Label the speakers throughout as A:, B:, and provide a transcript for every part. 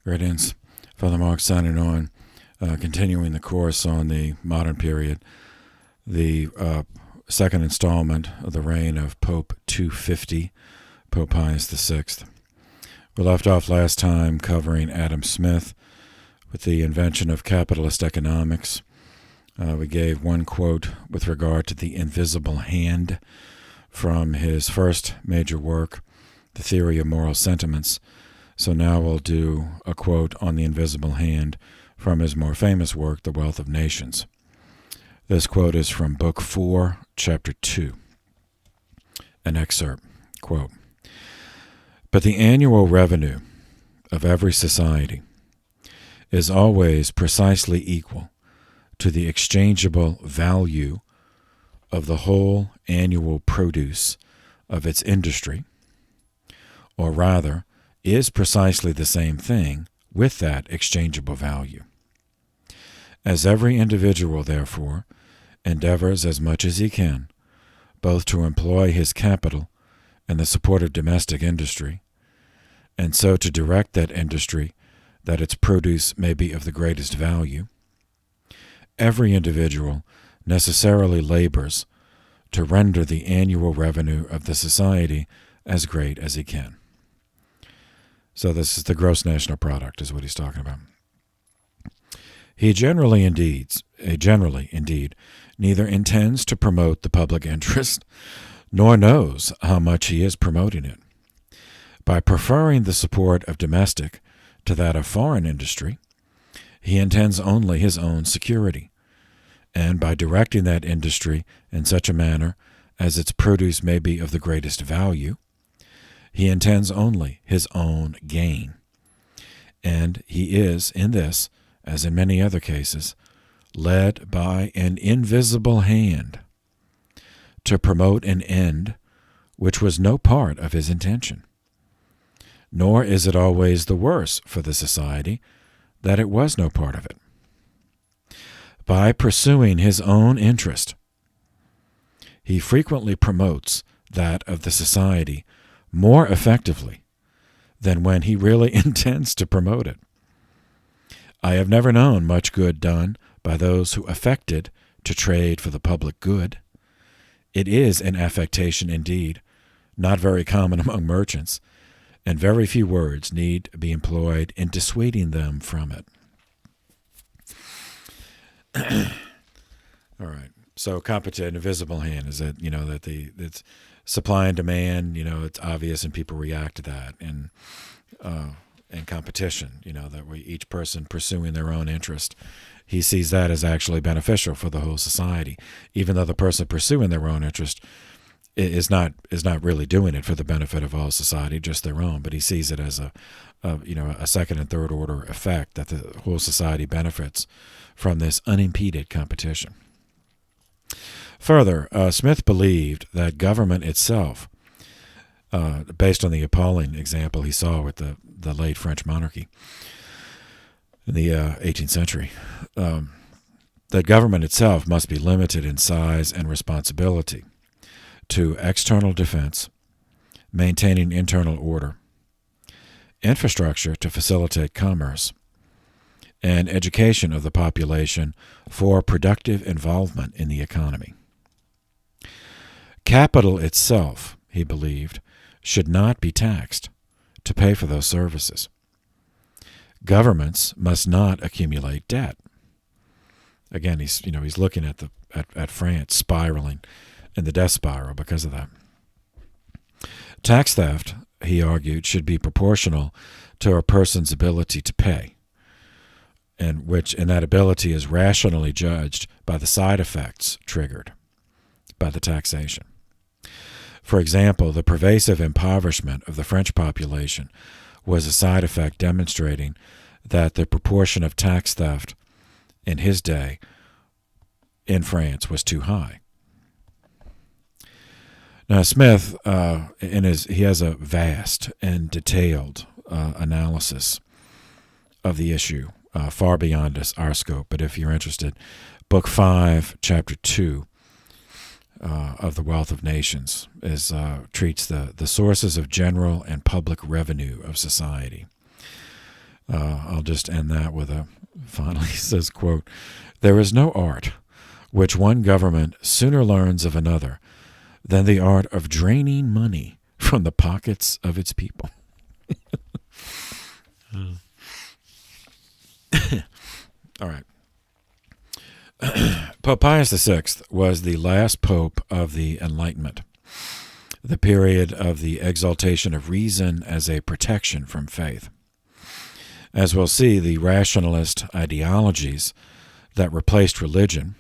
A: Greetings. Father Mark signing on, continuing the course on the modern period, the second installment of the reign of Pope 250, Pope Pius VI. We left off last time covering Adam Smith with the invention of capitalist economics. We gave one quote with regard to the invisible hand from his first major work, The Theory of Moral Sentiments. So now we'll do a quote on the invisible hand from his more famous work, The Wealth of Nations. This quote is from Book 4, Chapter 2. An excerpt, quote, "But the annual revenue of every society is always precisely equal to the exchangeable value of the whole annual produce of its industry, or rather, is precisely the same thing with that exchangeable value. As every individual, therefore, endeavors as much as he can, both to employ his capital in the support of domestic industry, and so to direct that industry that its produce may be of the greatest value, every individual necessarily labors to render the annual revenue of the society as great as he can." So this is the gross national product, is what he's talking about. He generally indeed, neither intends to promote the public interest, nor knows how much he is promoting it. By preferring the support of domestic to that of foreign industry, he intends only his own security, and by directing that industry in such a manner as its produce may be of the greatest value, he intends only his own gain. And he is, in this, as in many other cases, led by an invisible hand to promote an end which was no part of his intention. Nor is it always the worse for the society that it was no part of it. By pursuing his own interest, he frequently promotes that of the society more effectively than when he really intends to promote it. I have never known much good done by those who affected to trade for the public good. It is an affectation indeed, not very common among merchants, and very few words need be employed in dissuading them from it. All right. So competition, invisible hand, is that, that it's supply and demand, it's obvious and people react to that. And competition, that each person pursuing their own interest, he sees that as actually beneficial for the whole society, even though the person pursuing their own interest is not really doing it for the benefit of all society, just their own. But he sees it as a second and third order effect that the whole society benefits from this unimpeded competition. Further, Smith believed that government itself, based on the appalling example he saw with the late French monarchy in the 18th century, that government itself must be limited in size and responsibility to external defense, maintaining internal order, infrastructure to facilitate commerce, and education of the population for productive involvement in the economy. Capital itself, he believed, should not be taxed to pay for those services. Governments must not accumulate debt. Again, he's looking at France spiraling in the death spiral because of that. Tax theft, he argued, should be proportional to a person's ability to pay, and that ability is rationally judged by the side effects triggered by the taxation. For example, the pervasive impoverishment of the French population was a side effect demonstrating that the proportion of tax theft in his day in France was too high. Now, Smith, he has a vast and detailed analysis of the issue, far beyond our scope. But if you're interested, Book 5, Chapter 2 of The Wealth of Nations treats the sources of general and public revenue of society. I'll just end that with finally says, quote, "There is no art which one government sooner learns of another than the art of draining money from the pockets of its people." All right. Pope Pius VI was the last pope of the Enlightenment, the period of the exaltation of reason as a protection from faith. As we'll see, the rationalist ideologies that replaced religion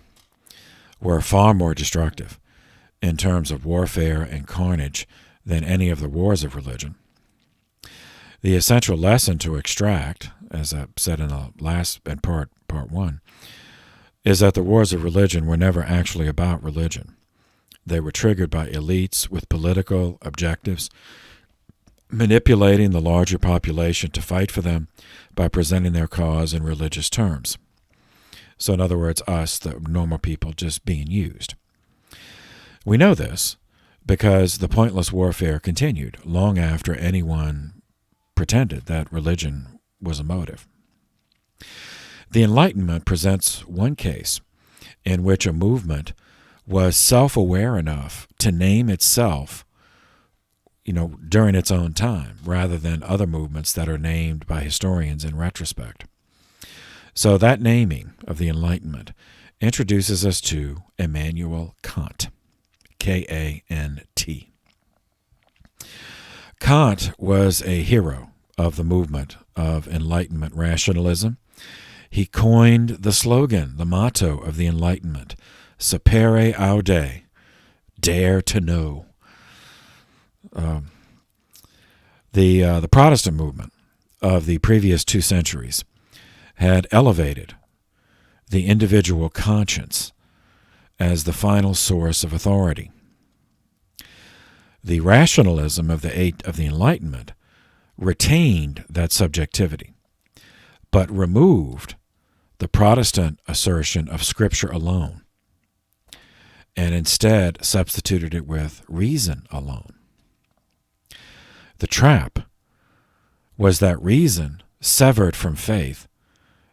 A: were far more destructive in terms of warfare and carnage than any of the wars of religion. The essential lesson to extract, as I said in the last in part one, is that the wars of religion were never actually about religion. They were triggered by elites with political objectives, manipulating the larger population to fight for them by presenting their cause in religious terms. So in other words, us, the normal people, just being used. We know this because the pointless warfare continued long after anyone pretended that religion was a motive. The Enlightenment presents one case in which a movement was self-aware enough to name itself, during its own time, rather than other movements that are named by historians in retrospect. So that naming of the Enlightenment introduces us to Immanuel Kant, K-A-N-T. Kant was a hero of the movement of Enlightenment rationalism. He coined the slogan, the motto of the Enlightenment, Sapere aude, dare to know. The Protestant movement of the previous 2 centuries had elevated the individual conscience as the final source of authority. The rationalism of the Enlightenment retained that subjectivity, but removed the Protestant assertion of Scripture alone, and instead substituted it with reason alone. The trap was that reason, severed from faith,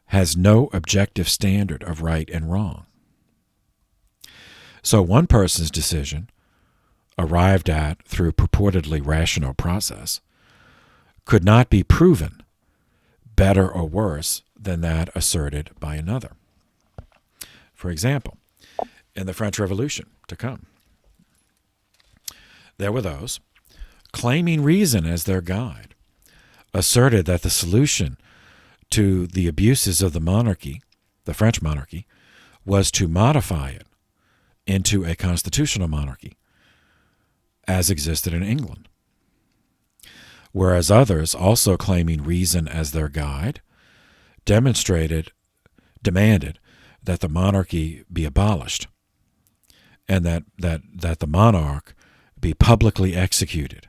A: has no objective standard of right and wrong. So one person's decision, arrived at through purportedly rational process, could not be proven better or worse than that asserted by another. For example, in the French Revolution to come, there were those claiming reason as their guide, asserted that the solution to the abuses of the monarchy, the French monarchy, was to modify it into a constitutional monarchy, as existed in England. Whereas others, also claiming reason as their guide, demanded that the monarchy be abolished and that the monarch be publicly executed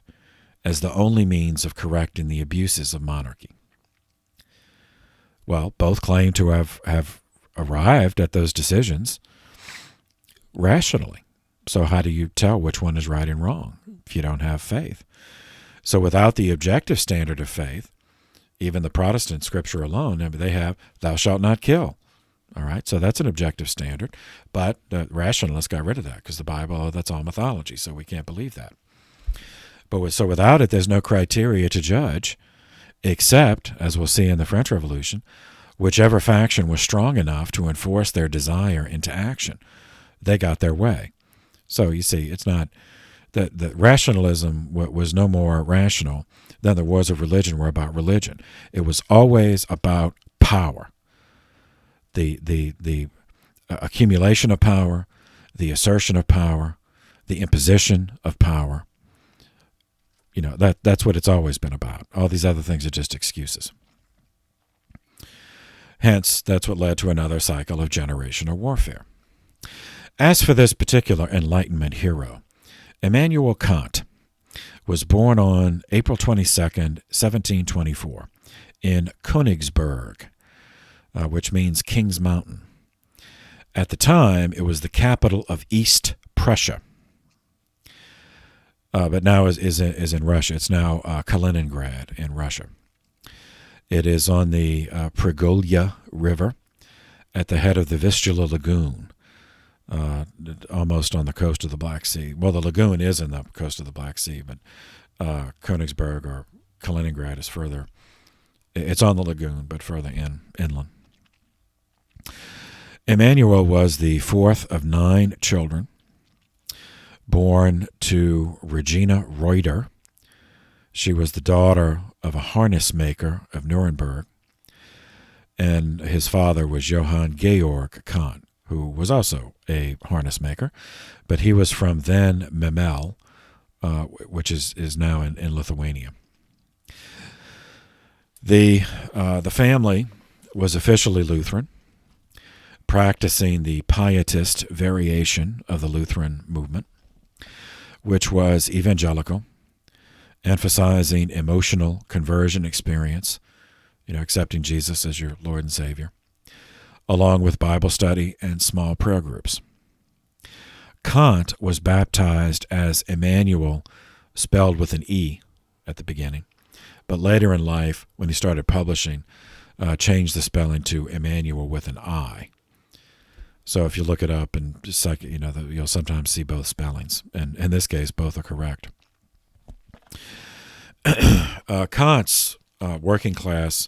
A: as the only means of correcting the abuses of monarchy. Well, both claim to have arrived at those decisions rationally. So how do you tell which one is right and wrong if you don't have faith? So without the objective standard of faith, even the Protestant Scripture alone, they have, thou shalt not kill. All right, so that's an objective standard. But the rationalists got rid of that because the Bible, that's all mythology, so we can't believe that. But so without it, there's no criteria to judge, except, as we'll see in the French Revolution, whichever faction was strong enough to enforce their desire into action. They got their way. So you see, it's not that the rationalism was no more rational than the wars of religion were about religion. It was always about power, the accumulation of power, the assertion of power, the imposition of power. That's what it's always been about. All these other things are just excuses. Hence, that's what led to another cycle of generational warfare. As for this particular Enlightenment hero, Immanuel Kant was born on April 22nd, 1724, in Königsberg, which means King's Mountain. At the time, it was the capital of East Prussia. But now is in Russia. It's now Kaliningrad in Russia. It is on the Pregolia River at the head of the Vistula Lagoon, almost on the coast of the Black Sea. Well, the lagoon is in the coast of the Black Sea, but Königsberg or Kaliningrad is further. It's on the lagoon, but further inland. Emmanuel was the fourth of 9 children, born to Regina Reuter. She was the daughter of a harness maker of Nuremberg, and his father was Johann Georg Kant, who was also a harness maker, but he was from then Memel, which is now in Lithuania. The family was officially Lutheran, practicing the Pietist variation of the Lutheran movement, which was evangelical, emphasizing emotional conversion experience, accepting Jesus as your Lord and Savior, along with Bible study and small prayer groups. Kant was baptized as Emmanuel, spelled with an E at the beginning, but later in life, when he started publishing, changed the spelling to Emmanuel with an I. So if you look it up, and just like you'll sometimes see both spellings, and in this case, both are correct. Kant's working class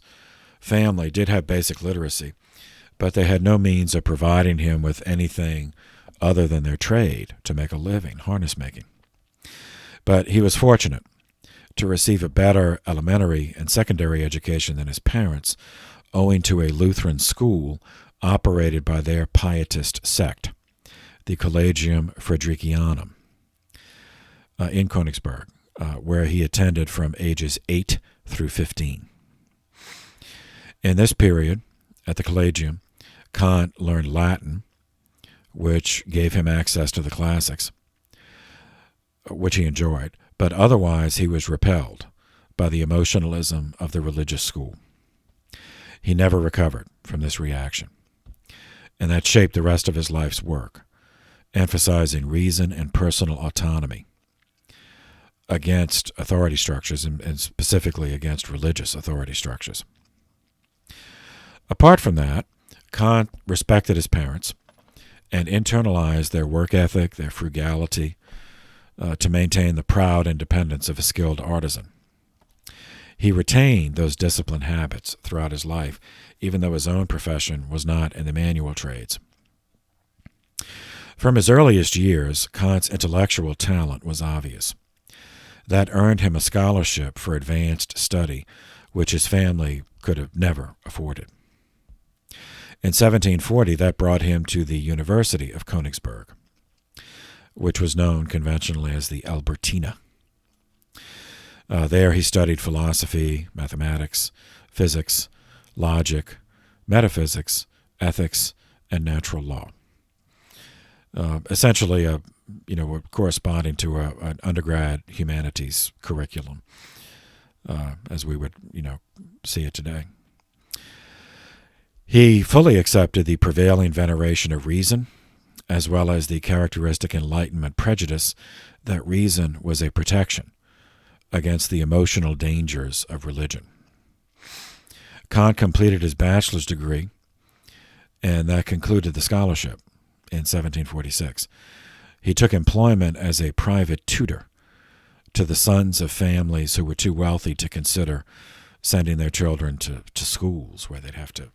A: family did have basic literacy, but they had no means of providing him with anything other than their trade to make a living, harness making. But he was fortunate to receive a better elementary and secondary education than his parents, owing to a Lutheran school operated by their Pietist sect, the Collegium Fridericianum, in Königsberg, where he attended from ages 8 through 15. In this period, at the Collegium, Kant learned Latin, which gave him access to the classics, which he enjoyed, but otherwise he was repelled by the emotionalism of the religious school. He never recovered from this reaction, and that shaped the rest of his life's work, emphasizing reason and personal autonomy against authority structures, and specifically against religious authority structures. Apart from that, Kant respected his parents and internalized their work ethic, their frugality, to maintain the proud independence of a skilled artisan. He retained those disciplined habits throughout his life, even though his own profession was not in the manual trades. From his earliest years, Kant's intellectual talent was obvious. That earned him a scholarship for advanced study, which his family could have never afforded. In 1740, that brought him to the University of Königsberg, which was known conventionally as the Albertina. There he studied philosophy, mathematics, physics, logic, metaphysics, ethics, and natural law. Essentially, corresponding to an undergrad humanities curriculum, as we would, see it today. He fully accepted the prevailing veneration of reason, as well as the characteristic Enlightenment prejudice that reason was a protection against the emotional dangers of religion. Kant completed his bachelor's degree, and that concluded the scholarship in 1746. He took employment as a private tutor to the sons of families who were too wealthy to consider sending their children to schools where they'd have to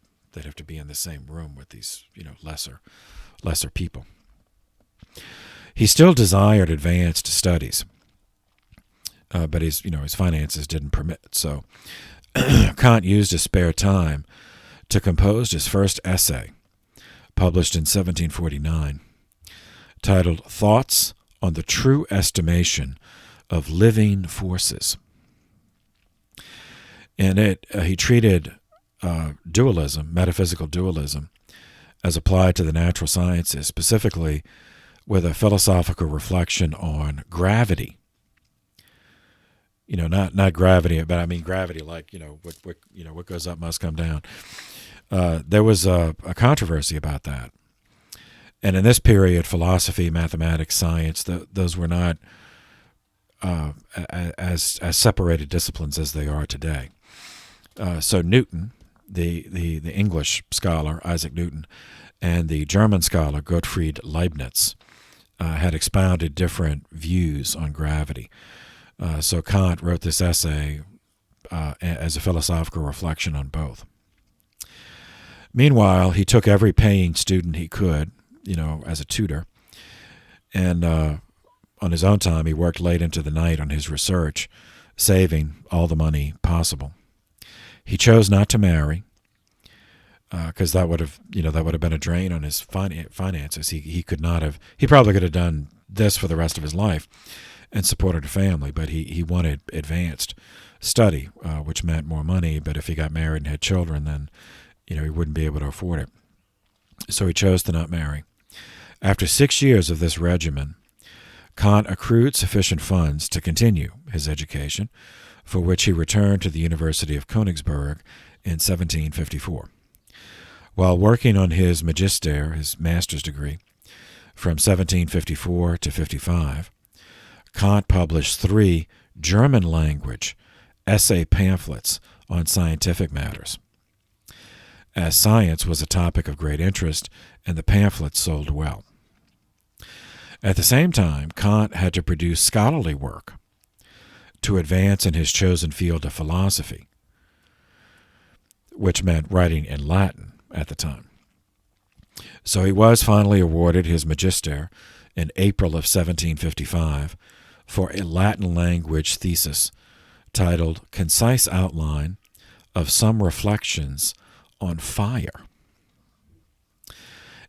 A: be in the same room with these lesser people. He still desired advanced studies, but his finances didn't permit. So Kant used his spare time to compose his first essay, published in 1749, titled "Thoughts on the True Estimation of Living Forces." In it, he treated dualism, metaphysical dualism, as applied to the natural sciences, specifically with a philosophical reflection on gravity. Not gravity, but I mean gravity, like what goes up must come down. There was a controversy about that, and in this period, philosophy, mathematics, science, those were not as separated disciplines as they are today. So Newton, the English scholar Isaac Newton, and the German scholar Gottfried Leibniz had expounded different views on gravity. So Kant wrote this essay as a philosophical reflection on both. Meanwhile, he took every paying student he could, as a tutor, and on his own time, he worked late into the night on his research, saving all the money possible. He chose not to marry, because that would have been a drain on his finances. He probably could have done this for the rest of his life and supported a family, but he wanted advanced study, which meant more money. But if he got married and had children, then he wouldn't be able to afford it. So he chose to not marry. After 6 years of this regimen, Kant accrued sufficient funds to continue his education, for which he returned to the University of Königsberg in 1754. While working on his magister, his master's degree, from 1754 to 55, Kant published 3 German-language essay pamphlets on scientific matters. As science was a topic of great interest, and the pamphlets sold well. At the same time, Kant had to produce scholarly work to advance in his chosen field of philosophy, which meant writing in Latin at the time. So he was finally awarded his magister in April of 1755 for a Latin language thesis titled Concise Outline of Some Reflections on Fire.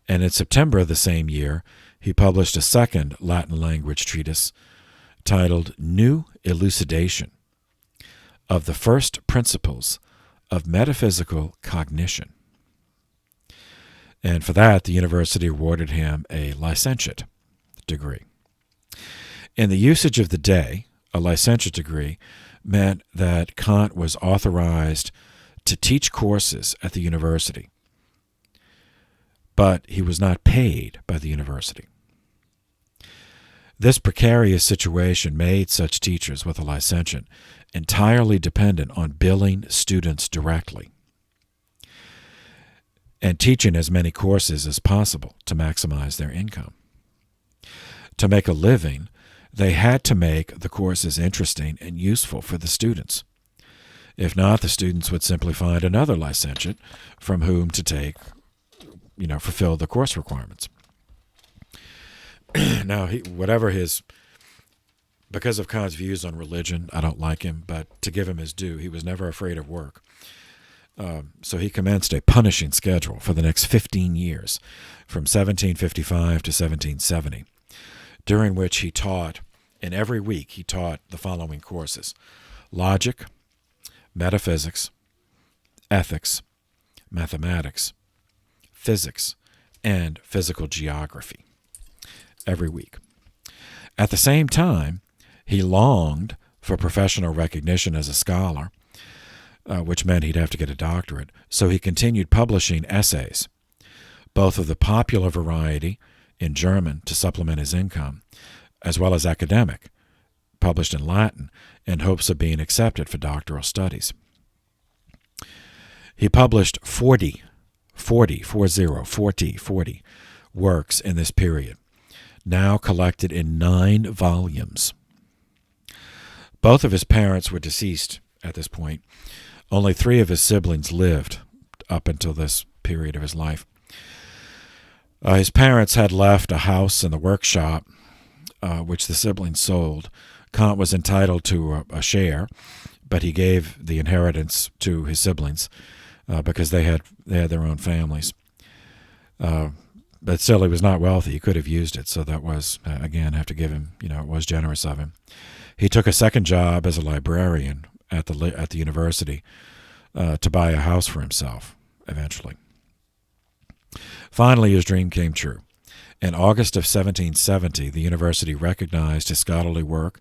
A: And in September of the same year, he published a second Latin language treatise titled New Elucidation of the First Principles of Metaphysical Cognition. And for that, the university awarded him a licentiate degree. In the usage of the day, a licentiate degree meant that Kant was authorized to teach courses at the university, but he was not paid by the university. This precarious situation made such teachers with a licentiate entirely dependent on billing students directly and teaching as many courses as possible to maximize their income. To make a living, they had to make the courses interesting and useful for the students. If not, the students would simply find another licentiate from whom to take, fulfill the course requirements. Now, because of Kant's views on religion, I don't like him, but to give him his due, he was never afraid of work. So he commenced a punishing schedule for the next 15 years, from 1755 to 1770, during which he taught, and every week he taught the following courses: logic, metaphysics, ethics, mathematics, physics, and physical geography, every week. At the same time, he longed for professional recognition as a scholar, which meant he'd have to get a doctorate, so he continued publishing essays, both of the popular variety in German to supplement his income, as well as academic, published in Latin, in hopes of being accepted for doctoral studies. He published 40 works in this period, now collected in 9 volumes. Both of his parents were deceased at this point. Only 3 of his siblings lived up until this period of his life. His parents had left a house and the workshop, which the siblings sold. Kant was entitled to a share, but he gave the inheritance to his siblings because they had their own families. But still, he was not wealthy. He could have used it, so that was, again, I have to give him, it was generous of him. He took a second job as a librarian at the university to buy a house for himself, eventually. Finally, his dream came true. In August of 1770, the university recognized his scholarly work,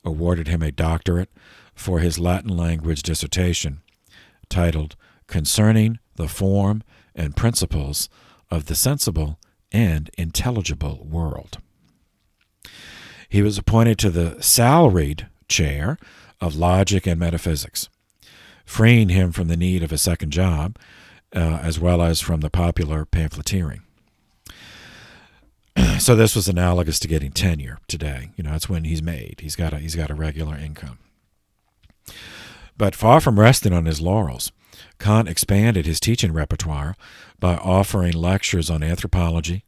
A: awarded him a doctorate for his Latin language dissertation titled Concerning the Form and Principles of the Sensible and Intelligible World. He was appointed to the salaried chair of logic and metaphysics. freeing him from the need of a second job, as well as from the popular pamphleteering. So this was analogous to getting tenure today. That's when he's made. He's got a regular income. But far from resting on his laurels, Kant expanded his teaching repertoire by offering lectures on anthropology,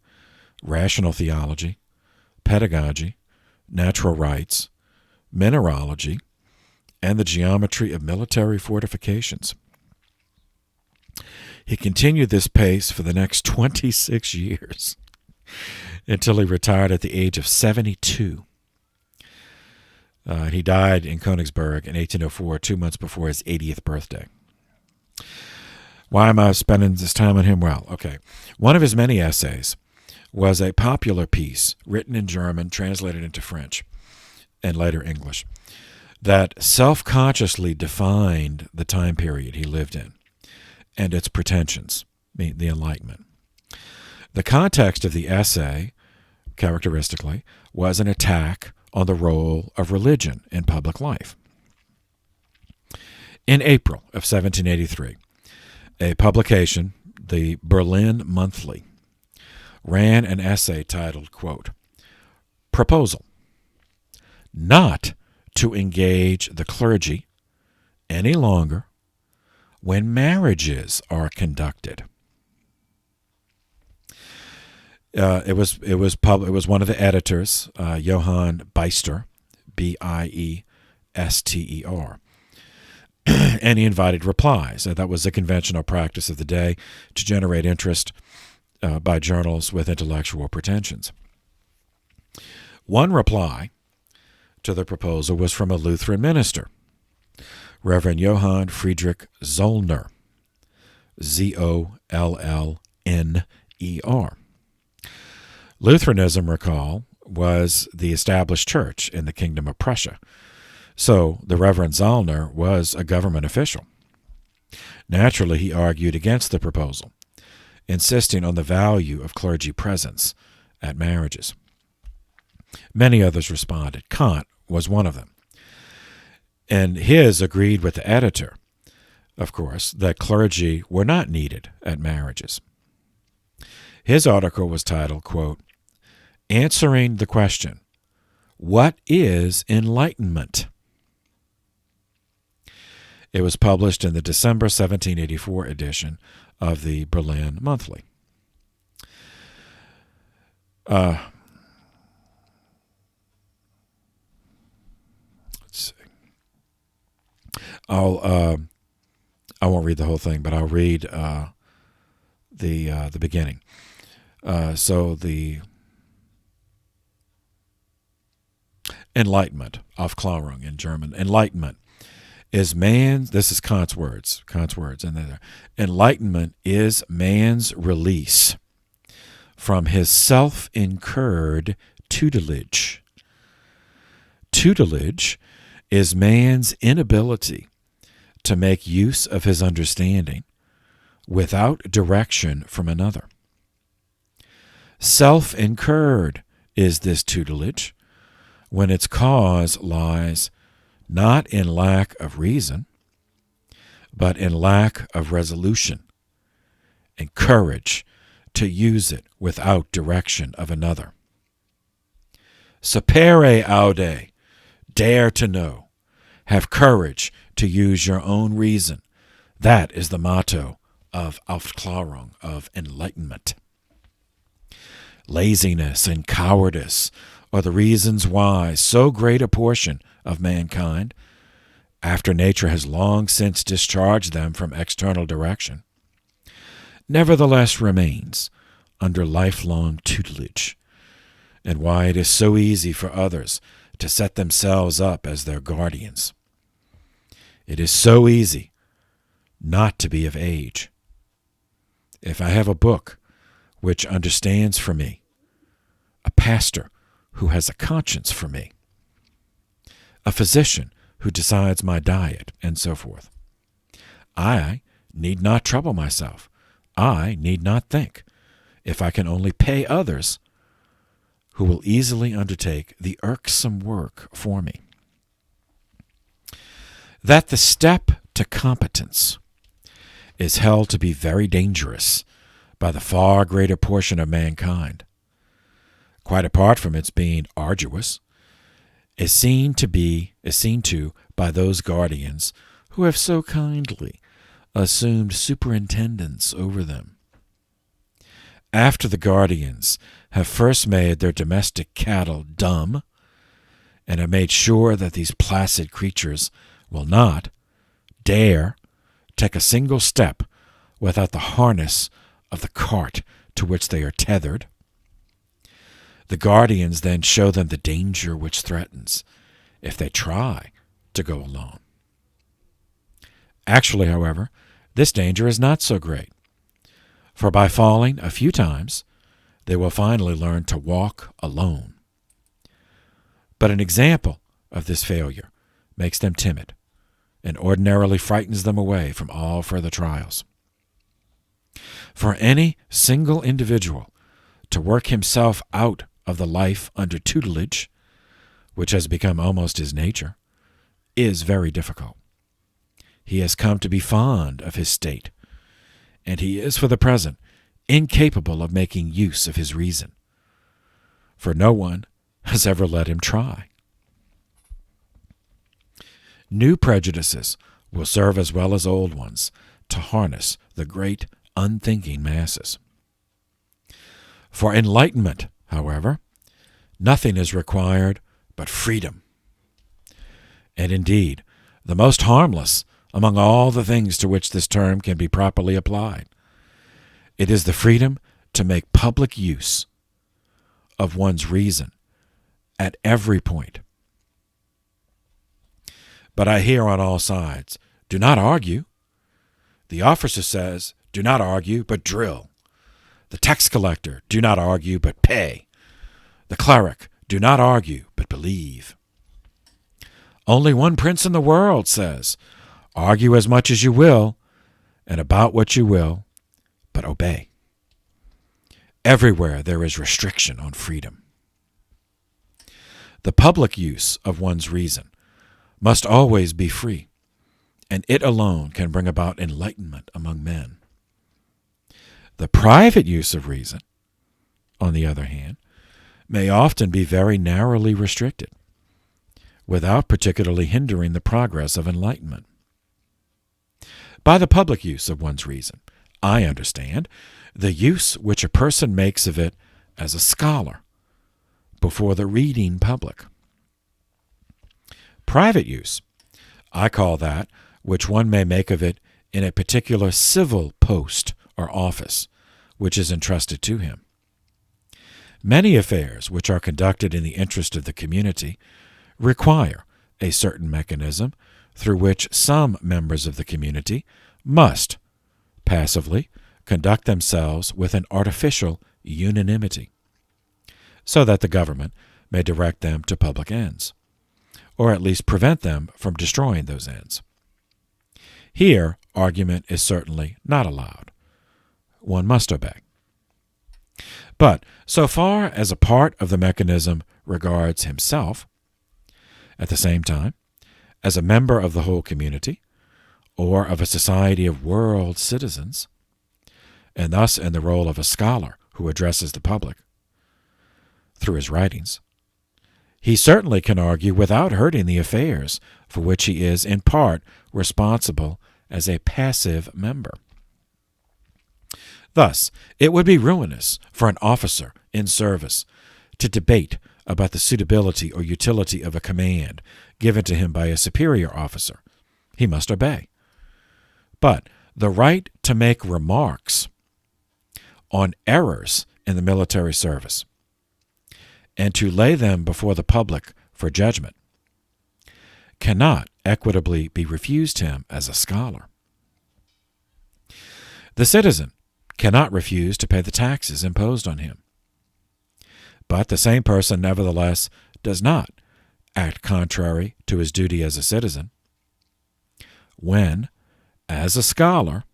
A: rational theology, pedagogy, natural rights, mineralogy, and the geometry of military fortifications. He continued this pace for the next 26 years until he retired at the age of 72. He died in Königsberg in 1804, 2 months before his 80th birthday. Why am I spending this time on him? Well, okay. One of his many essays was a popular piece written in German, translated into French, and later English, that self-consciously defined the time period he lived in and its pretensions, the Enlightenment. The context of the essay, characteristically, was an attack on the role of religion in public life. In April of 1783, a publication, the Berlin Monthly, ran an essay titled, quote, "Proposal, not to engage the clergy any longer when marriages are conducted." It was one of the editors, Johann Beister, Biester, and he invited replies. That was a conventional practice of the day to generate interest by journals with intellectual pretensions. One reply to the proposal was from a Lutheran minister, Reverend Johann Friedrich Zollner, Zollner. Lutheranism, recall, was the established church in the Kingdom of Prussia, so the Reverend Zollner was a government official. Naturally, he argued against the proposal, insisting on the value of clergy presence at marriages. Many others responded. Kant was one of them. And his agreed with the editor, of course, that clergy were not needed at marriages. His article was titled, quote, "Answering the question, what is enlightenment?" It was published in the December 1784 edition of the Berlin Monthly. Let's see. I won't read the whole thing, but I'll read the beginning. So the Enlightenment, Aufklärung in German, enlightenment is man's, this is Kant's words, and then enlightenment is man's release from his self-incurred tutelage. Tutelage is man's inability to make use of his understanding without direction from another. Self-incurred is this tutelage when its cause lies not in lack of reason, but in lack of resolution and courage to use it without direction of another. Sapere aude, dare to know, have courage to use your own reason. That is the motto of Aufklärung, of enlightenment. Laziness and cowardice are the reasons why so great a portion of mankind, after nature has long since discharged them from external direction, nevertheless remains under lifelong tutelage, and why it is so easy for others to set themselves up as their guardians. It is so easy not to be of age. If I have a book which understands for me, a pastor who has a conscience for me, a physician who decides my diet, and so forth, I need not trouble myself. I need not think, if I can only pay others who will easily undertake the irksome work for me. That the step to competence is held to be very dangerous by the far greater portion of mankind. Quite apart from its being arduous, is seen to by those guardians who have so kindly assumed superintendence over them. After the guardians have first made their domestic cattle dumb, and have made sure that these placid creatures will not dare take a single step without the harness of the cart to which they are tethered, the guardians then show them the danger which threatens if they try to go alone. Actually, however, this danger is not so great, for by falling a few times, they will finally learn to walk alone. But an example of this failure makes them timid and ordinarily frightens them away from all further trials. For any single individual to work himself out of the life under tutelage, which has become almost his nature, is very difficult. He has come to be fond of his state, and he is for the present incapable of making use of his reason, for no one has ever let him try. New prejudices will serve as well as old ones to harness the great unthinking masses. For enlightenment, however, nothing is required but freedom. And indeed, the most harmless among all the things to which this term can be properly applied, it is the freedom to make public use of one's reason at every point. But I hear on all sides, do not argue. The officer says, do not argue, but drill. The tax collector, do not argue, but pay. The cleric, do not argue, but believe. Only one prince in the world says, argue as much as you will, and about what you will, but obey. Everywhere there is restriction on freedom. The public use of one's reason must always be free, and it alone can bring about enlightenment among men. The private use of reason, on the other hand, may often be very narrowly restricted, without particularly hindering the progress of enlightenment. By the public use of one's reason, I understand the use which a person makes of it as a scholar before the reading public. Private use, I call that which one may make of it in a particular civil post or office which is entrusted to him. Many affairs which are conducted in the interest of the community require a certain mechanism through which some members of the community must passively conduct themselves with an artificial unanimity, so that the government may direct them to public ends, or at least prevent them from destroying those ends. Here, argument is certainly not allowed. One must obey. But so far as a part of the mechanism regards himself, at the same time, as a member of the whole community, or of a society of world citizens, and thus in the role of a scholar who addresses the public through his writings, he certainly can argue without hurting the affairs for which he is in part responsible as a passive member. Thus, it would be ruinous for an officer in service to debate about the suitability or utility of a command given to him by a superior officer. He must obey. But the right to make remarks on errors in the military service and to lay them before the public for judgment cannot equitably be refused him as a scholar. The citizen cannot refuse to pay the taxes imposed on him. But the same person, nevertheless, does not act contrary to his duty as a citizen when, as a scholar,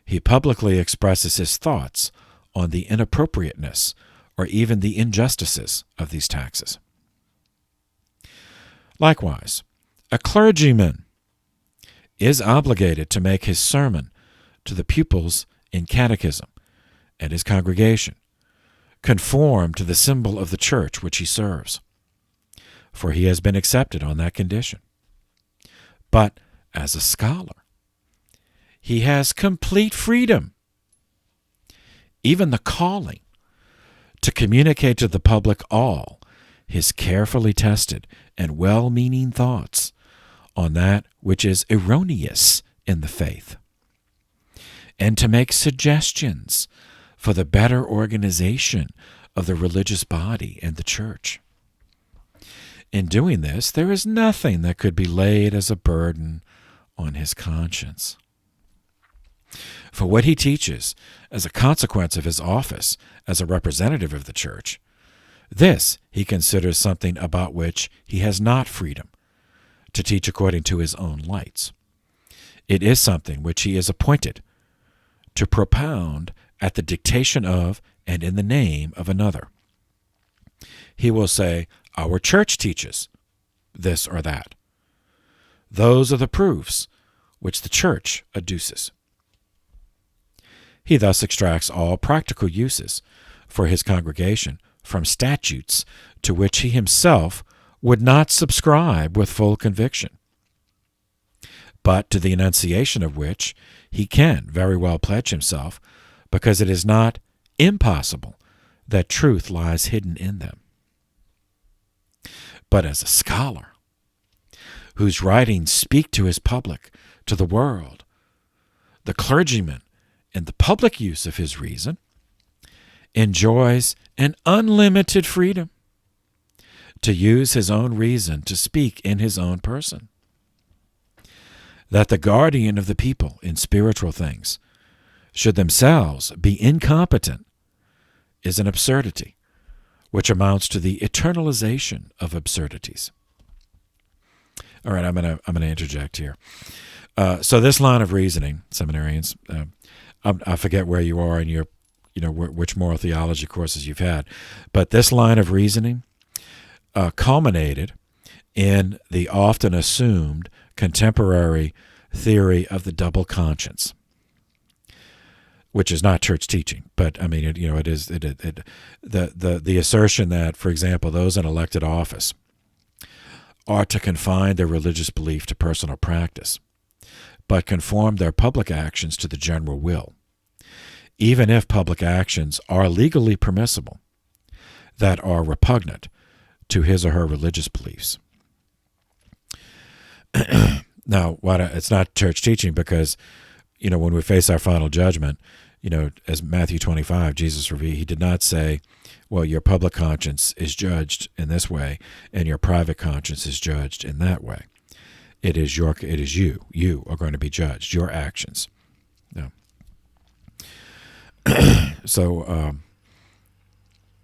A: he publicly expresses his thoughts on the inappropriateness or even the injustices of these taxes. Likewise, a clergyman is obligated to make his sermon to the pupils in catechism and his congregation conform to the symbol of the church which he serves, for he has been accepted on that condition. But as a scholar, he has complete freedom, even the calling, to communicate to the public all his carefully tested and well-meaning thoughts on that which is erroneous in the faith, and to make suggestions for the better organization of the religious body and the church. In doing this, there is nothing that could be laid as a burden on his conscience. For what he teaches as a consequence of his office as a representative of the church, this he considers something about which he has not freedom to teach according to his own lights. It is something which he is appointed to propound at the dictation of and in the name of another. He will say, "Our church teaches this or that. Those are the proofs which the church adduces." He thus extracts all practical uses for his congregation from statutes to which he himself would not subscribe with full conviction, but to the enunciation of which he can very well pledge himself, because it is not impossible that truth lies hidden in them. But as a scholar, whose writings speak to his public, to the world, the clergyman, in the public use of his reason, enjoys an unlimited freedom to use his own reason to speak in his own person. That the guardian of the people in spiritual things should themselves be incompetent is an absurdity, which amounts to the eternalization of absurdities. All right, I'm gonna interject here. So this line of reasoning, seminarians, I forget where you are in your, which moral theology courses you've had, but this line of reasoning culminated in the often assumed contemporary theory of the double conscience, which is not church teaching, but I mean, it is the assertion that, for example, those in elected office are to confine their religious belief to personal practice, but conform their public actions to the general will, even if public actions are legally permissible that are repugnant to his or her religious beliefs. Now, it's not church teaching because, when we face our final judgment, as Matthew 25, Jesus revealed, he did not say, well, your public conscience is judged in this way and your private conscience is judged in that way. It is you. You are going to be judged, your actions. No. So,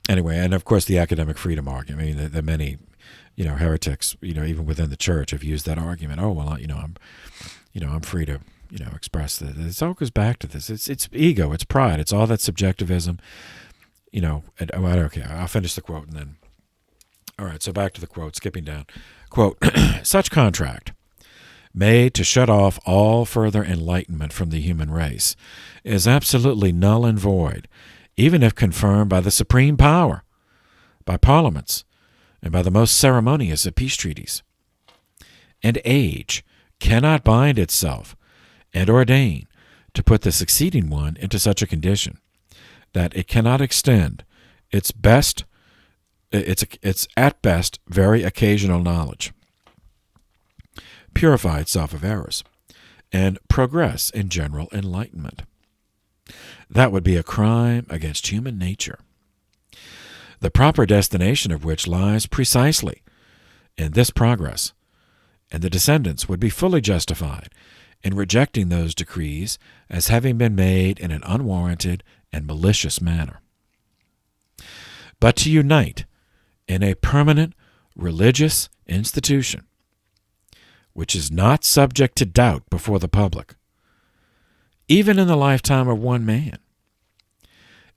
A: anyway, and of course the academic freedom argument. I mean, the many, heretics, even within the church have used that argument. Oh, well, I'm free to, express that. It all goes back to this. It's ego, it's pride, it's all that subjectivism. Okay, I'll finish the quote and then. All right, so back to the quote, skipping down. Quote, "Such contract, made to shut off all further enlightenment from the human race, is absolutely null and void, even if confirmed by the supreme power, by parliaments, and by the most ceremonious of peace treaties. And age cannot bind itself and ordain to put the succeeding one into such a condition that it cannot extend its at best very occasional knowledge, purify itself of errors, and progress in general enlightenment. That would be a crime against human nature, the proper destination of which lies precisely in this progress, and the descendants would be fully justified in rejecting those decrees as having been made in an unwarranted and malicious manner. But to unite in a permanent religious institution, which is not subject to doubt before the public, even in the lifetime of one man,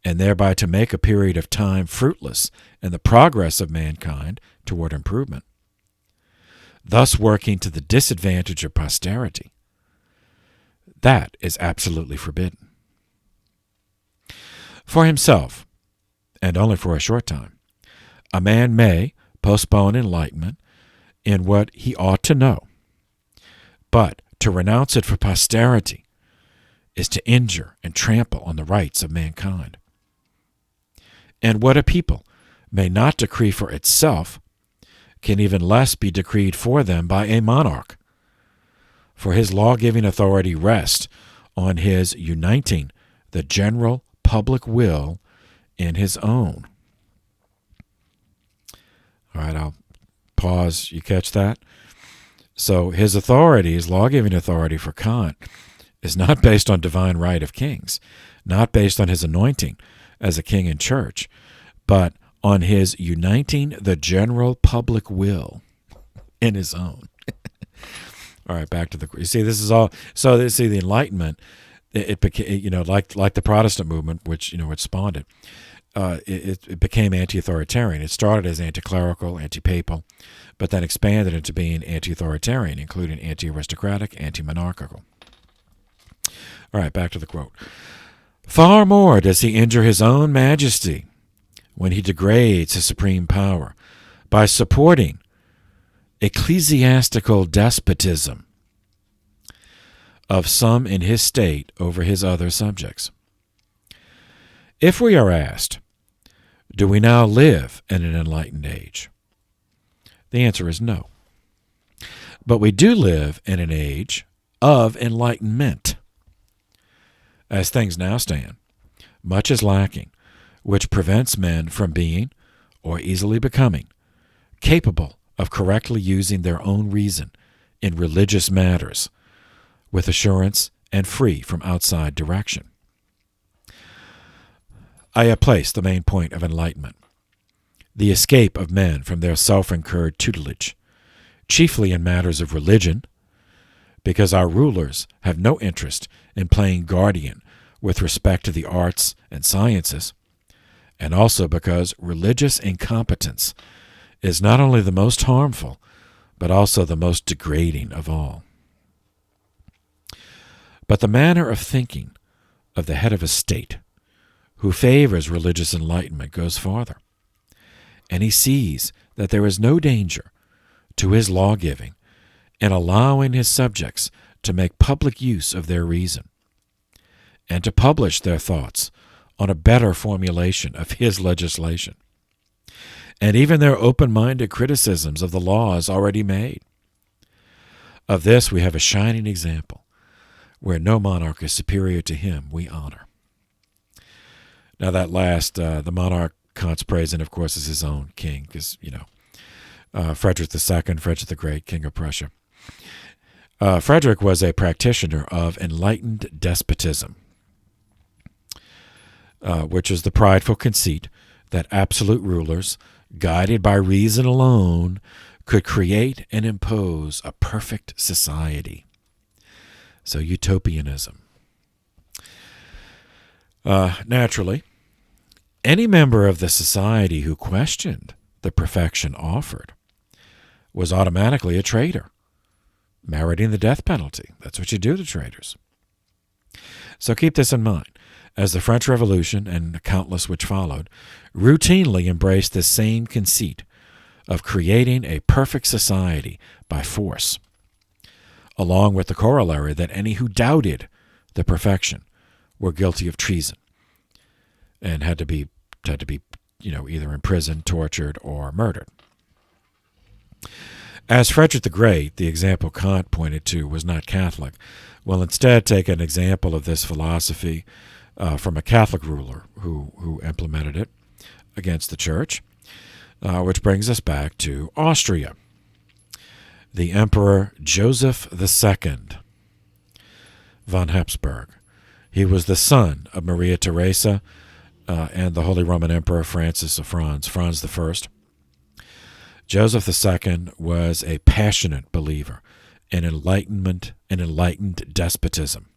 A: and thereby to make a period of time fruitless in the progress of mankind toward improvement, thus working to the disadvantage of posterity, That is absolutely forbidden. For himself, and only for a short time, a man may postpone enlightenment in what he ought to know, but to renounce it for posterity is to injure and trample on the rights of mankind. And what a people may not decree for itself can even less be decreed for them by a monarch, for his law-giving authority rests on his uniting the general public will in his own. All right, I'll pause. You catch that? So his authority, his law-giving authority for Kant, is not based on divine right of kings, not based on his anointing as a king in church, but on his uniting the general public will in his own. All right, back to the. You see, this is all. So you see, the Enlightenment, it became, like the Protestant movement, which which spawned it. It became anti-authoritarian. It started as anti-clerical, anti-papal, but then expanded into being anti-authoritarian, including anti-aristocratic, anti-monarchical. All right, back to the quote. Far more does he injure his own majesty when he degrades his supreme power by supporting ecclesiastical despotism of some in his state over his other subjects. If we are asked, do we now live in an enlightened age? The answer is no. But we do live in an age of enlightenment. As things now stand, much is lacking, which prevents men from being, or easily becoming, capable of correctly using their own reason in religious matters, with assurance and free from outside direction. I have placed the main point of enlightenment, the escape of men from their self-incurred tutelage, chiefly in matters of religion, because our rulers have no interest in playing guardian with respect to the arts and sciences, and also because religious incompetence is not only the most harmful, but also the most degrading of all. But the manner of thinking of the head of a state who favors religious enlightenment goes farther, and he sees that there is no danger to his law-giving in allowing his subjects to make public use of their reason and to publish their thoughts on a better formulation of his legislation, and even their open-minded criticisms of the laws already made. Of this we have a shining example, where no monarch is superior to him we honor. Now that last, the monarch Kant's praising, of course, is his own king, because, Frederick II, Frederick the Great, King of Prussia. Frederick was a practitioner of enlightened despotism, which is the prideful conceit that absolute rulers, guided by reason alone, could create and impose a perfect society. So utopianism. Naturally, any member of the society who questioned the perfection offered was automatically a traitor, meriting the death penalty. That's what you do to traitors. So keep this in mind, as the French Revolution and the countless which followed routinely embraced this same conceit of creating a perfect society by force, along with the corollary that any who doubted the perfection were guilty of treason and had to be either imprisoned, tortured, or murdered. As Frederick the Great, the example Kant pointed to, was not Catholic, we'll instead take an example of this philosophy from a Catholic ruler who implemented it against the church, which brings us back to Austria. The Emperor Joseph II von Habsburg. He was the son of Maria Theresa and the Holy Roman Emperor Francis of Franz I. Joseph II was a passionate believer in enlightenment and enlightened despotism.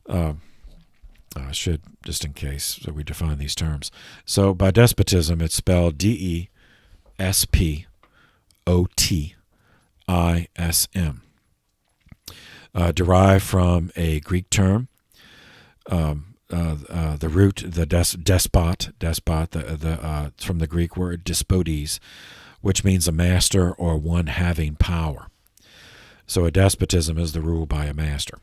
A: I should, just in case, so we define these terms. So by despotism, it's spelled despotism. derived from a Greek term. The root, the despot, from the Greek word despotes, which means a master or one having power. So a despotism is the rule by a master,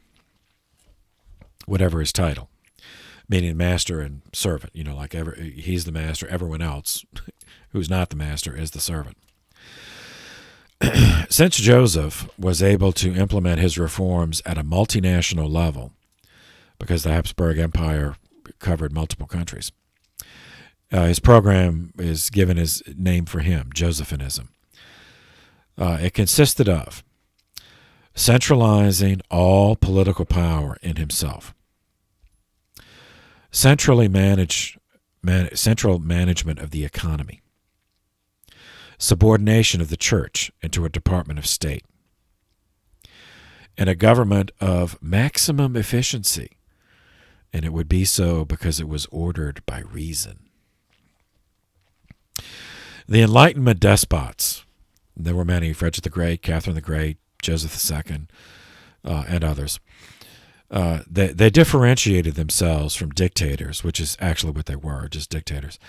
A: whatever his title, meaning master and servant. Like he's the master, everyone else who's not the master is the servant. Since Joseph was able to implement his reforms at a multinational level, because the Habsburg Empire covered multiple countries, his program is given his name for him, Josephinism. It consisted of centralizing all political power in himself, central management of the economy, subordination of the church into a department of state, and a government of maximum efficiency. And it would be so because it was ordered by reason. The Enlightenment despots, there were many, Frederick the Great, Catherine the Great, Joseph II, and others, they differentiated themselves from dictators, which is actually what they were, just dictators.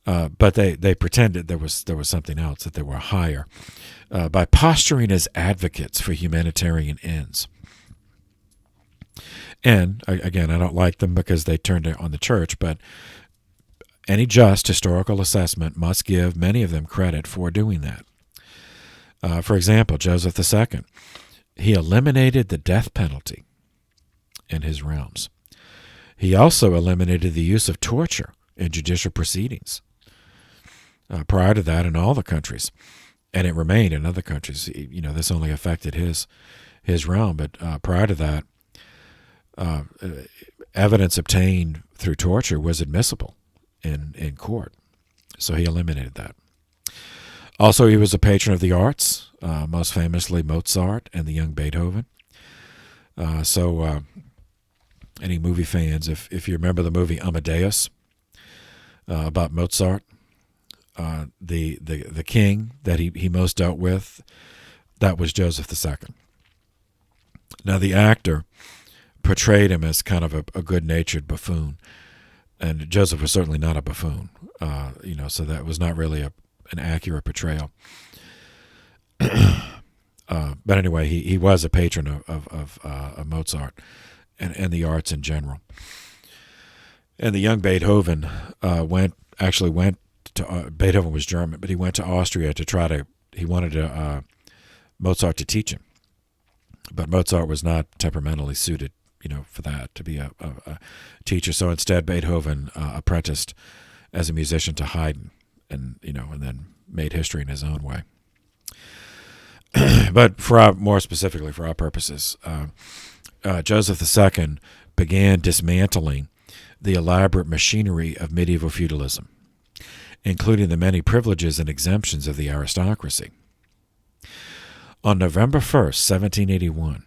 A: But they pretended there was something else, that they were higher, by posturing as advocates for humanitarian ends. And, again, I don't like them because they turned on the church, but any just historical assessment must give many of them credit for doing that. For example, Joseph II, he eliminated the death penalty in his realms. He also eliminated the use of torture in judicial proceedings. Prior to that, in all the countries, and it remained in other countries. This only affected his realm, but prior to that, evidence obtained through torture was admissible in court. So he eliminated that. Also, he was a patron of the arts, most famously Mozart and the young Beethoven. Any movie fans, if you remember the movie Amadeus about Mozart, the king that he most dealt with, that was Joseph II. Now, the actor portrayed him as kind of a good-natured buffoon, and Joseph was certainly not a buffoon, so that was not really an accurate portrayal. But anyway, he was a patron of Mozart and the arts in general. And the young Beethoven went to Beethoven was German, but he went to Austria he wanted Mozart to teach him, but Mozart was not temperamentally suited for that, to be a teacher. So instead, Beethoven apprenticed as a musician to Haydn, and then made history in his own way. But more specifically for our purposes, Joseph II began dismantling the elaborate machinery of medieval feudalism, including the many privileges and exemptions of the aristocracy. On November 1st, 1781,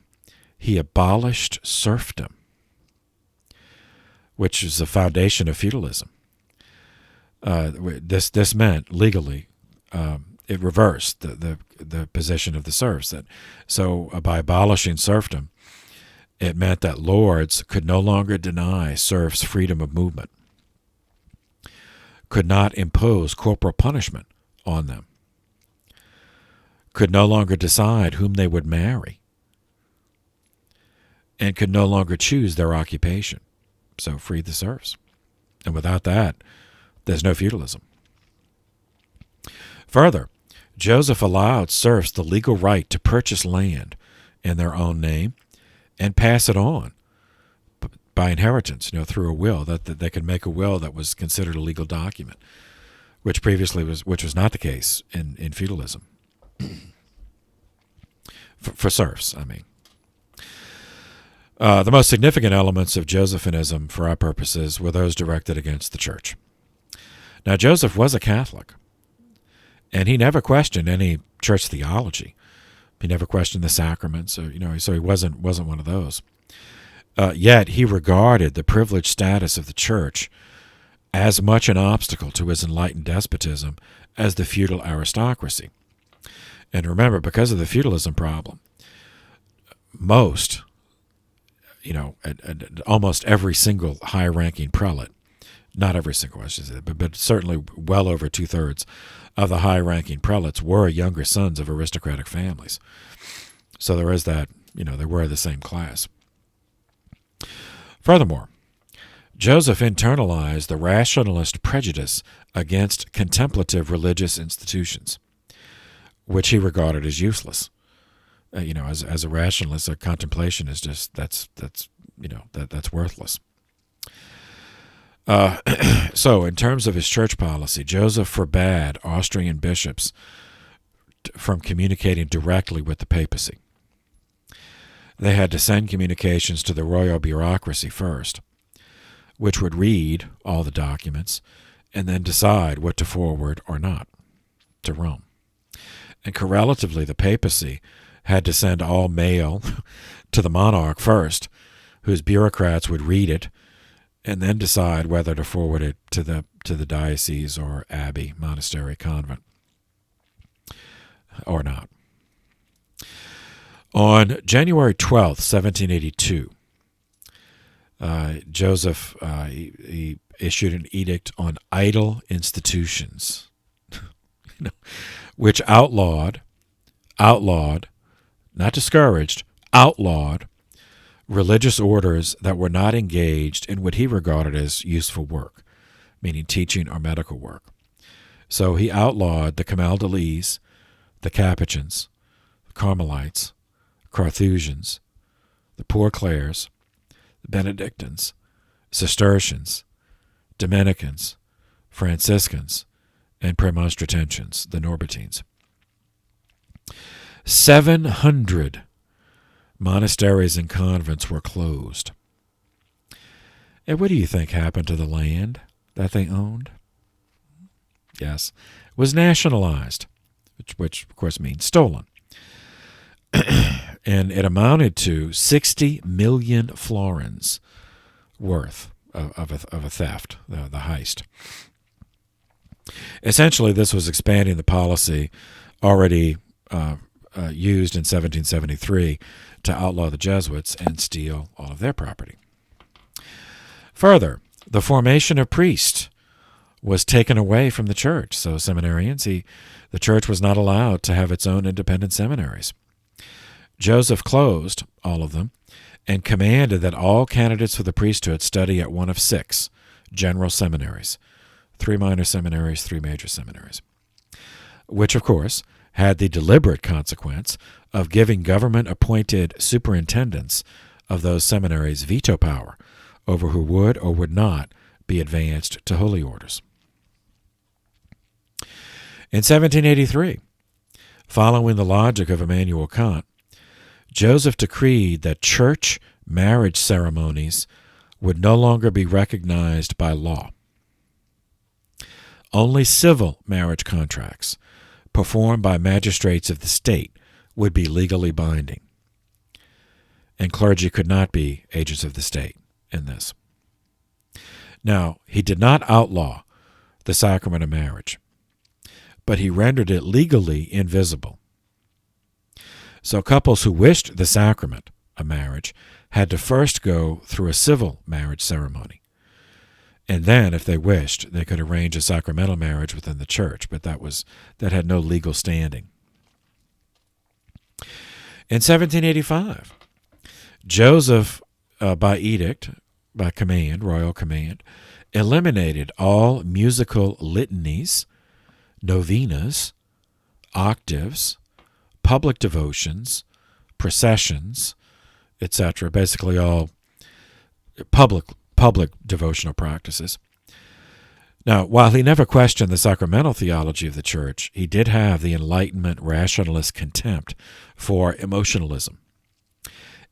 A: he abolished serfdom, which is the foundation of feudalism. This meant legally it reversed the position of the serfs. So by abolishing serfdom, it meant that lords could no longer deny serfs freedom of movement, could not impose corporal punishment on them, could no longer decide whom they would marry, and could no longer choose their occupation. So freed the serfs. And without that, there's no feudalism. Further, Joseph allowed serfs the legal right to purchase land in their own name and pass it on by inheritance, through a will, that they could make a will that was considered a legal document, which was not the case in feudalism. for serfs, I mean. The most significant elements of Josephinism for our purposes were those directed against the church. Now, Joseph was a Catholic, and he never questioned any church theology. He never questioned the sacraments, so he wasn't one of those. Yet he regarded the privileged status of the church as much an obstacle to his enlightened despotism as the feudal aristocracy. And remember, because of the feudalism problem, most, almost every single high-ranking prelate, not every single, I should say, but certainly well over 2/3 of the high-ranking prelates were younger sons of aristocratic families. So there is that, they were the same class. Furthermore, Joseph internalized the rationalist prejudice against contemplative religious institutions, which he regarded as useless. As a rationalist, a contemplation is just that's worthless. So, in terms of his church policy, Joseph forbade Austrian bishops from communicating directly with the papacy. They had to send communications to the royal bureaucracy first, which would read all the documents and then decide what to forward or not to Rome. And correlatively, the papacy had to send all mail to the monarch first, whose bureaucrats would read it and then decide whether to forward it to the diocese or abbey, monastery, convent, or not. On January 12th, 1782, Joseph he issued an edict on idle institutions, which outlawed, not discouraged, outlawed religious orders that were not engaged in what he regarded as useful work, meaning teaching or medical work. So he outlawed the Camaldolese, the Capuchins, the Carmelites, Carthusians, the Poor Clares, the Benedictines, Cistercians, Dominicans, Franciscans, and Premonstratensians, the Norbertines. 700 monasteries and convents were closed. And what do you think happened to the land that they owned? Yes, it was nationalized, which of course means stolen. And it amounted to 60 million florins worth of a theft, the heist. Essentially, this was expanding the policy already used in 1773 to outlaw the Jesuits and steal all of their property. Further, the formation of priests was taken away from the church. So seminarians, the church was not allowed to have its own independent seminaries. Joseph closed all of them and commanded that all candidates for the priesthood study at one of 6 general seminaries, 3 minor seminaries, 3 major seminaries, which, of course, had the deliberate consequence of giving government-appointed superintendents of those seminaries veto power over who would or would not be advanced to holy orders. In 1783, following the logic of Immanuel Kant, Joseph decreed that church marriage ceremonies would no longer be recognized by law. Only civil marriage contracts performed by magistrates of the state would be legally binding, and clergy could not be agents of the state in this. Now, he did not outlaw the sacrament of marriage, but he rendered it legally invisible. So couples who wished the sacrament of marriage had to first go through a civil marriage ceremony. And then, if they wished, they could arrange a sacramental marriage within the church, but that had no legal standing. In 1785, Joseph, by edict, by command, royal command, eliminated all musical litanies, novenas, octaves, public devotions, processions, etc., basically all public devotional practices. Now, while he never questioned the sacramental theology of the church, he did have the Enlightenment rationalist contempt for emotionalism,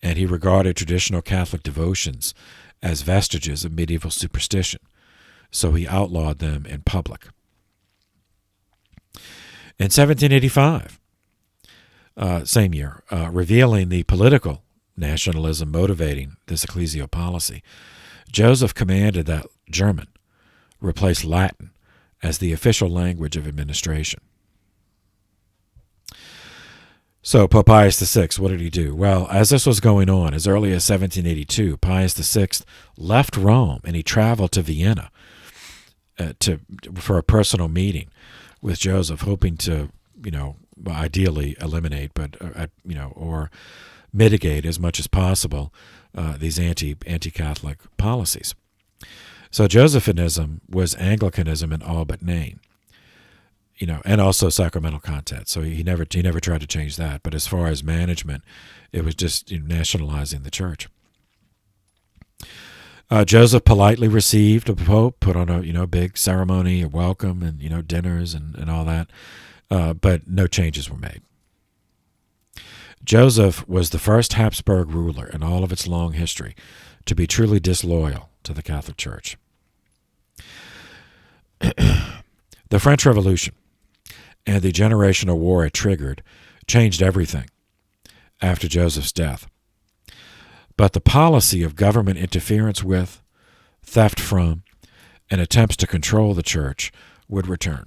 A: and he regarded traditional Catholic devotions as vestiges of medieval superstition, so he outlawed them in public. In 1785, same year, revealing the political nationalism motivating this ecclesial policy, Joseph commanded that German replace Latin as the official language of administration. So Pope Pius VI, what did he do? Well, as this was going on, as early as 1782, Pius VI left Rome and he traveled to Vienna for a personal meeting with Joseph, hoping to, ideally eliminate, but or mitigate as much as possible these anti-Catholic policies. So Josephinism was Anglicanism in all but name, and also sacramental content. So he never tried to change that. But as far as management, it was just nationalizing the church. Joseph politely received the Pope, put on a big ceremony, a welcome, and dinners and all that. But no changes were made. Joseph was the first Habsburg ruler in all of its long history to be truly disloyal to the Catholic Church. The French Revolution and the generational war it triggered changed everything after Joseph's death. But the policy of government interference with, theft from, and attempts to control the church would return.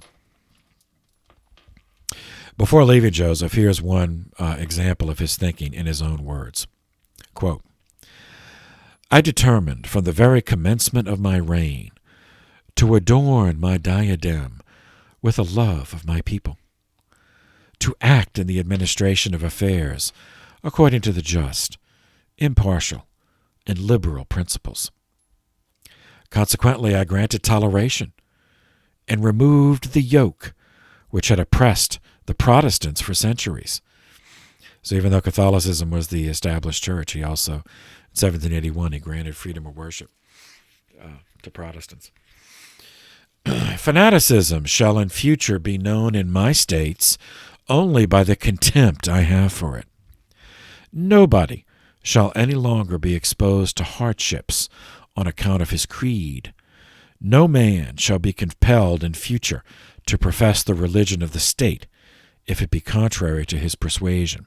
A: Before leaving Joseph, here's one example of his thinking in his own words. Quote, I determined from the very commencement of my reign to adorn my diadem with a love of my people, to act in the administration of affairs according to the just, impartial, and liberal principles. Consequently, I granted toleration and removed the yoke which had oppressed the Protestants for centuries. So even though Catholicism was the established church, he also, in 1781, he granted freedom of worship to Protestants. Fanaticism shall in future be known in my states only by the contempt I have for it. Nobody shall any longer be exposed to hardships on account of his creed. No man shall be compelled in future to profess the religion of the state if it be contrary to his persuasion.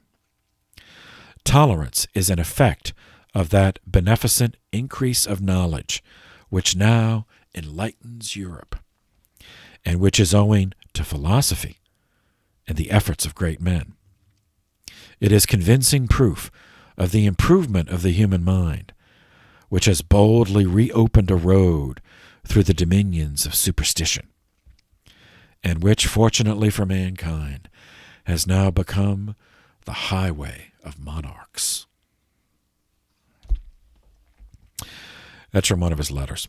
A: Tolerance is an effect of that beneficent increase of knowledge which now enlightens Europe, and which is owing to philosophy and the efforts of great men. It is convincing proof of the improvement of the human mind, which has boldly reopened a road through the dominions of superstition, and which, fortunately for mankind, has now become the highway of monarchs. That's from one of his letters.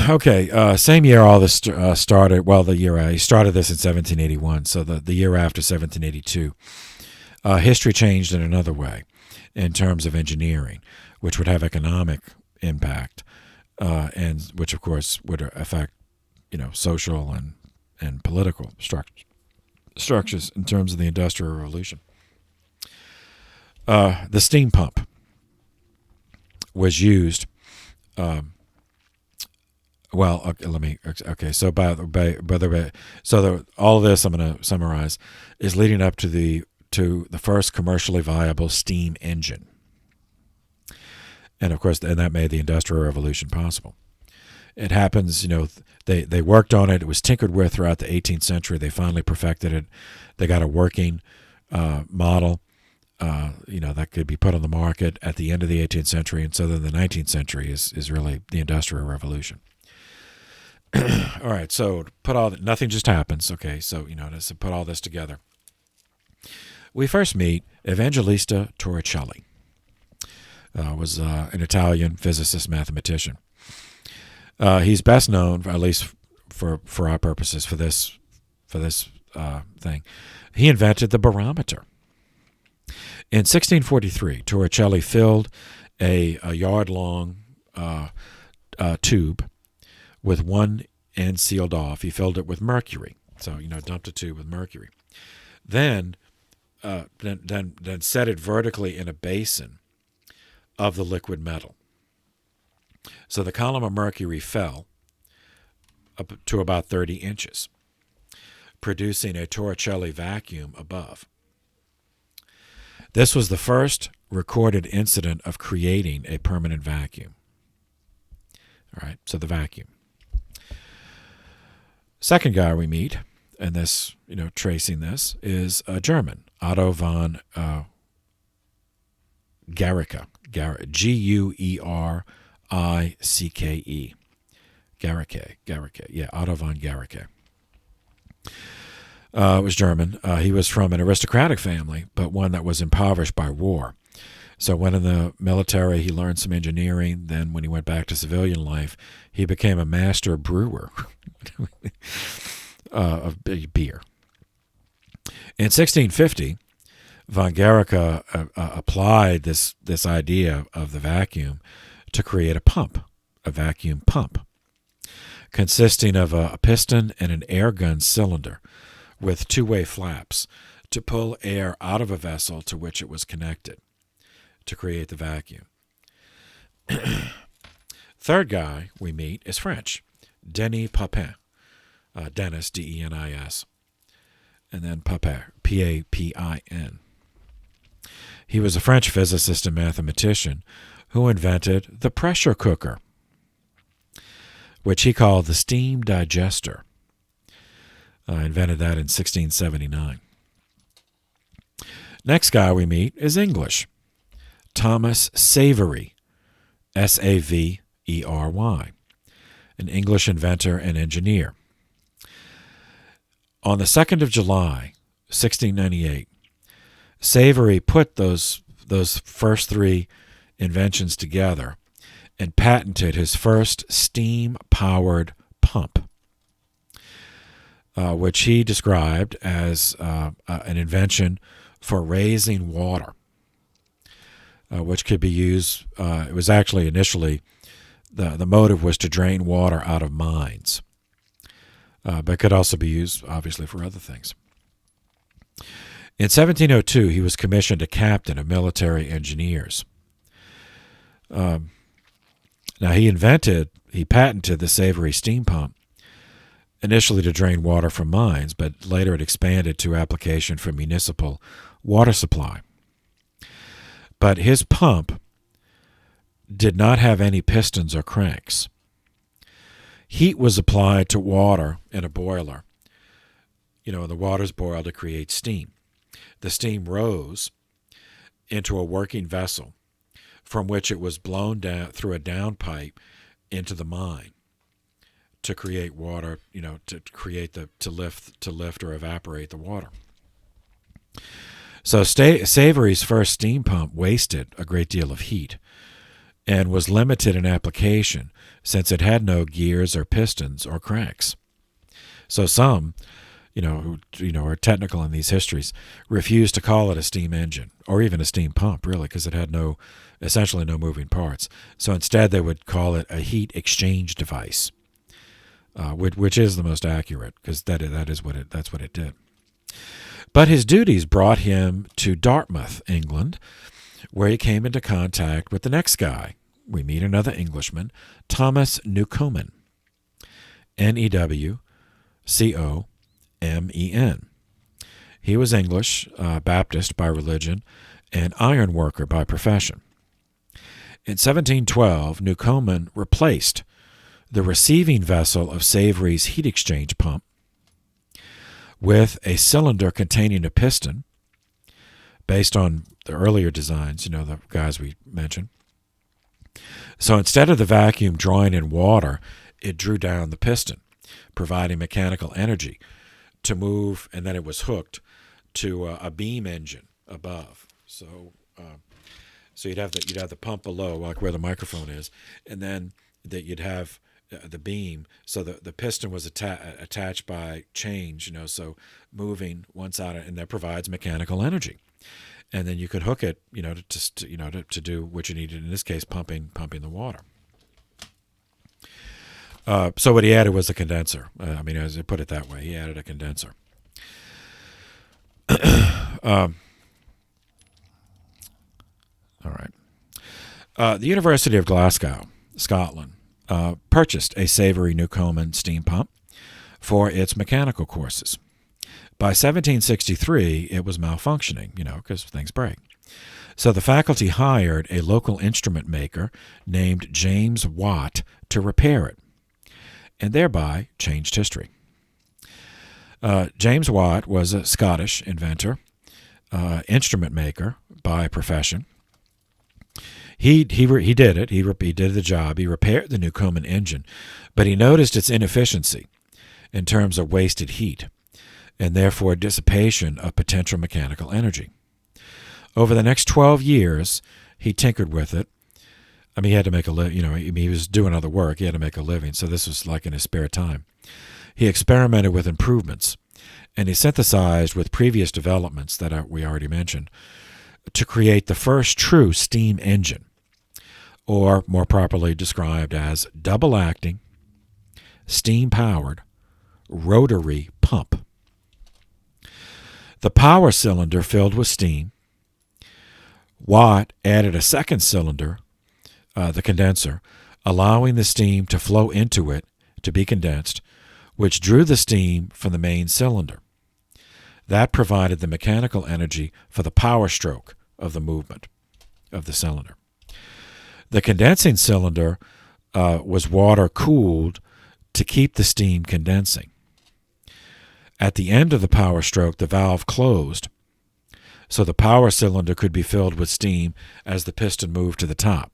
A: Okay, same year all this started. Well, he started this in 1781, so the year after 1782. History changed in another way in terms of engineering, which would have economic impact, and which, of course, would affect social and political structures in terms of the Industrial Revolution. The steam pump was used. So all of this I'm going to summarize is leading up to the first commercially viable steam engine, and of course, and that made the Industrial Revolution possible. It happens, they worked on it. It was tinkered with throughout the 18th century. They finally perfected it. They got a working model, that could be put on the market at the end of the 18th century. And so then the 19th century is really the Industrial Revolution. All right, so nothing just happens. Okay, so to put all this together, we first meet Evangelista Torricelli. Was an Italian physicist, mathematician. He's best known, at least for our purposes, for this thing. He invented the barometer. In 1643, Torricelli filled a yard-long tube with one end sealed off. He filled it with mercury. So, dumped a tube with mercury. Then set it vertically in a basin of the liquid metal. So the column of mercury fell up to about 30 inches, producing a Torricelli vacuum above. This was the first recorded incident of creating a permanent vacuum. All right, so the vacuum. Second guy we meet and this, tracing this, is German, Otto von Guericke, Guericke, Guericke, yeah, Otto von Guericke. Was German. He was from an aristocratic family, but one that was impoverished by war. So when in the military, he learned some engineering. Then when he went back to civilian life, he became a master brewer of beer. In 1650, von Guericke applied this idea of the vacuum to create a vacuum pump, consisting of a piston and an air gun cylinder with two-way flaps to pull air out of a vessel to which it was connected to create the vacuum. Third guy we meet is French, Denis Papin, Dennis, D-E-N-I-S, and then Papin, P-A-P-I-N. He was a French physicist and mathematician who invented the pressure cooker, which he called the steam digester. Invented that in 1679. Next guy we meet is English, Thomas Savery, S-A-V-E-R-Y, an English inventor and engineer. On the 2nd of July, 1698, Savery put those first three inventions together and patented his first steam-powered pump, which he described as an invention for raising water, which could be used. It was actually initially, the motive was to drain water out of mines, but could also be used, obviously, for other things. In 1702, he was commissioned a captain of military engineers. Now, he patented the Savery steam pump, initially to drain water from mines, but later it expanded to application for municipal water supply. But his pump did not have any pistons or cranks. Heat was applied to water in a boiler. The water's boiled to create steam. The steam rose into a working vessel from which it was blown down through a downpipe into the mine to create water, to lift or evaporate the water. So Savery's first steam pump wasted a great deal of heat and was limited in application since it had no gears or pistons or cranks. So some, who are technical in these histories, refused to call it a steam engine or even a steam pump, really, because it had essentially no moving parts. So instead they would call it a heat exchange device. Which is the most accurate, because that's what it did. But his duties brought him to Dartmouth, England, where he came into contact with the next guy. We meet another Englishman, Thomas Newcomen, Newcomen. He was English, Baptist by religion, and iron worker by profession. In 1712, Newcomen replaced the receiving vessel of Savery's heat exchange pump with a cylinder containing a piston based on the earlier designs, the guys we mentioned. So instead of the vacuum drawing in water, it drew down the piston, providing mechanical energy to move, and then it was hooked to a beam engine above. So you'd have the pump below, like where the microphone is, and then that you'd have the beam, so the piston was attached by chains, so moving one side, and that provides mechanical energy. And then you could hook it, to do what you needed. In this case, pumping the water. So what he added was a condenser. As I put it that way, he added a condenser. All right. The University of Glasgow, Scotland, purchased a Savery Newcomen steam pump for its mechanical courses. By 1763, it was malfunctioning, because things break. So the faculty hired a local instrument maker named James Watt to repair it, and thereby changed history. James Watt was a Scottish inventor, instrument maker by profession. He did it. He did the job. He repaired the Newcomen engine, but he noticed its inefficiency in terms of wasted heat and therefore dissipation of potential mechanical energy. Over the next 12 years, he tinkered with it. I mean, he had to make a living. He was doing other work. He had to make a living, so this was like in his spare time. He experimented with improvements, and he synthesized with previous developments that we already mentioned to create the first true steam engine, or more properly described as double-acting, steam-powered, rotary pump. The power cylinder filled with steam. Watt added a second cylinder, the condenser, allowing the steam to flow into it to be condensed, which drew the steam from the main cylinder. That provided the mechanical energy for the power stroke of the movement of the cylinder. The condensing cylinder was water cooled to keep the steam condensing. At the end of the power stroke, the valve closed, so the power cylinder could be filled with steam as the piston moved to the top.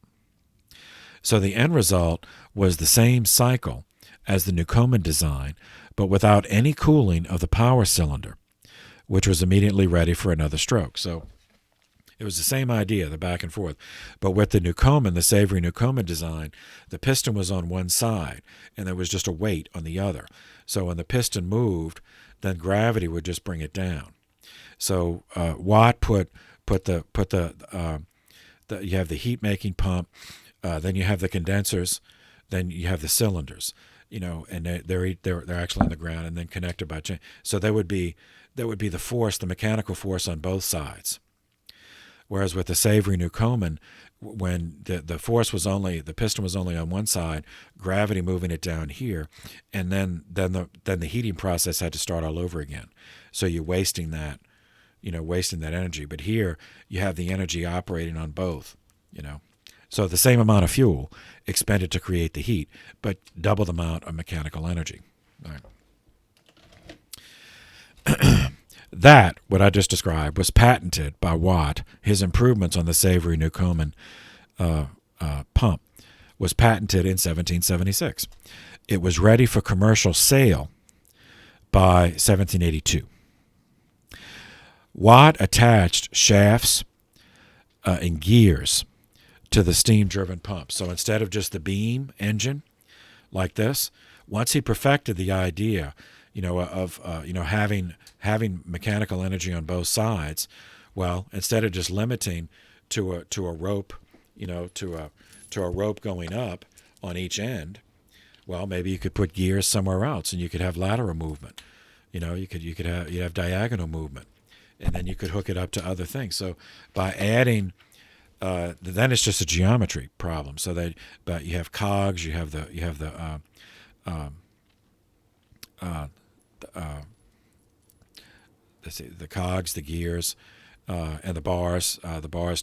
A: So the end result was the same cycle as the Newcomen design, but without any cooling of the power cylinder, which was immediately ready for another stroke. So it was the same idea, the back and forth. But with the Newcomen, the Savory Newcomen design, the piston was on one side, and there was just a weight on the other. So when the piston moved, then gravity would just bring it down. So Watt put the you have the heat making pump, then you have the condensers, then you have the cylinders, and they're actually on the ground and then connected by chain. So there would be the force, the mechanical force on both sides. Whereas with the Savory Newcomen, when the force was the piston was only on one side, gravity moving it down here, and then the heating process had to start all over again. So you're wasting that energy. But here you have the energy operating on both, So the same amount of fuel expended to create the heat, but double the amount of mechanical energy. All right. That, what I just described, was patented by Watt. His improvements on the Savory Newcomen pump was patented in 1776. It was ready for commercial sale by 1782. Watt attached shafts and gears to the steam-driven pump. So instead of just the beam engine like this, once he perfected the idea, of having mechanical energy on both sides, well, instead of just limiting to a rope, to a rope going up on each end, well, maybe you could put gears somewhere else, and you could have lateral movement. You'd have diagonal movement, and then you could hook it up to other things. So by adding, then it's just a geometry problem. But you have cogs, you have the cogs, the gears, and the bars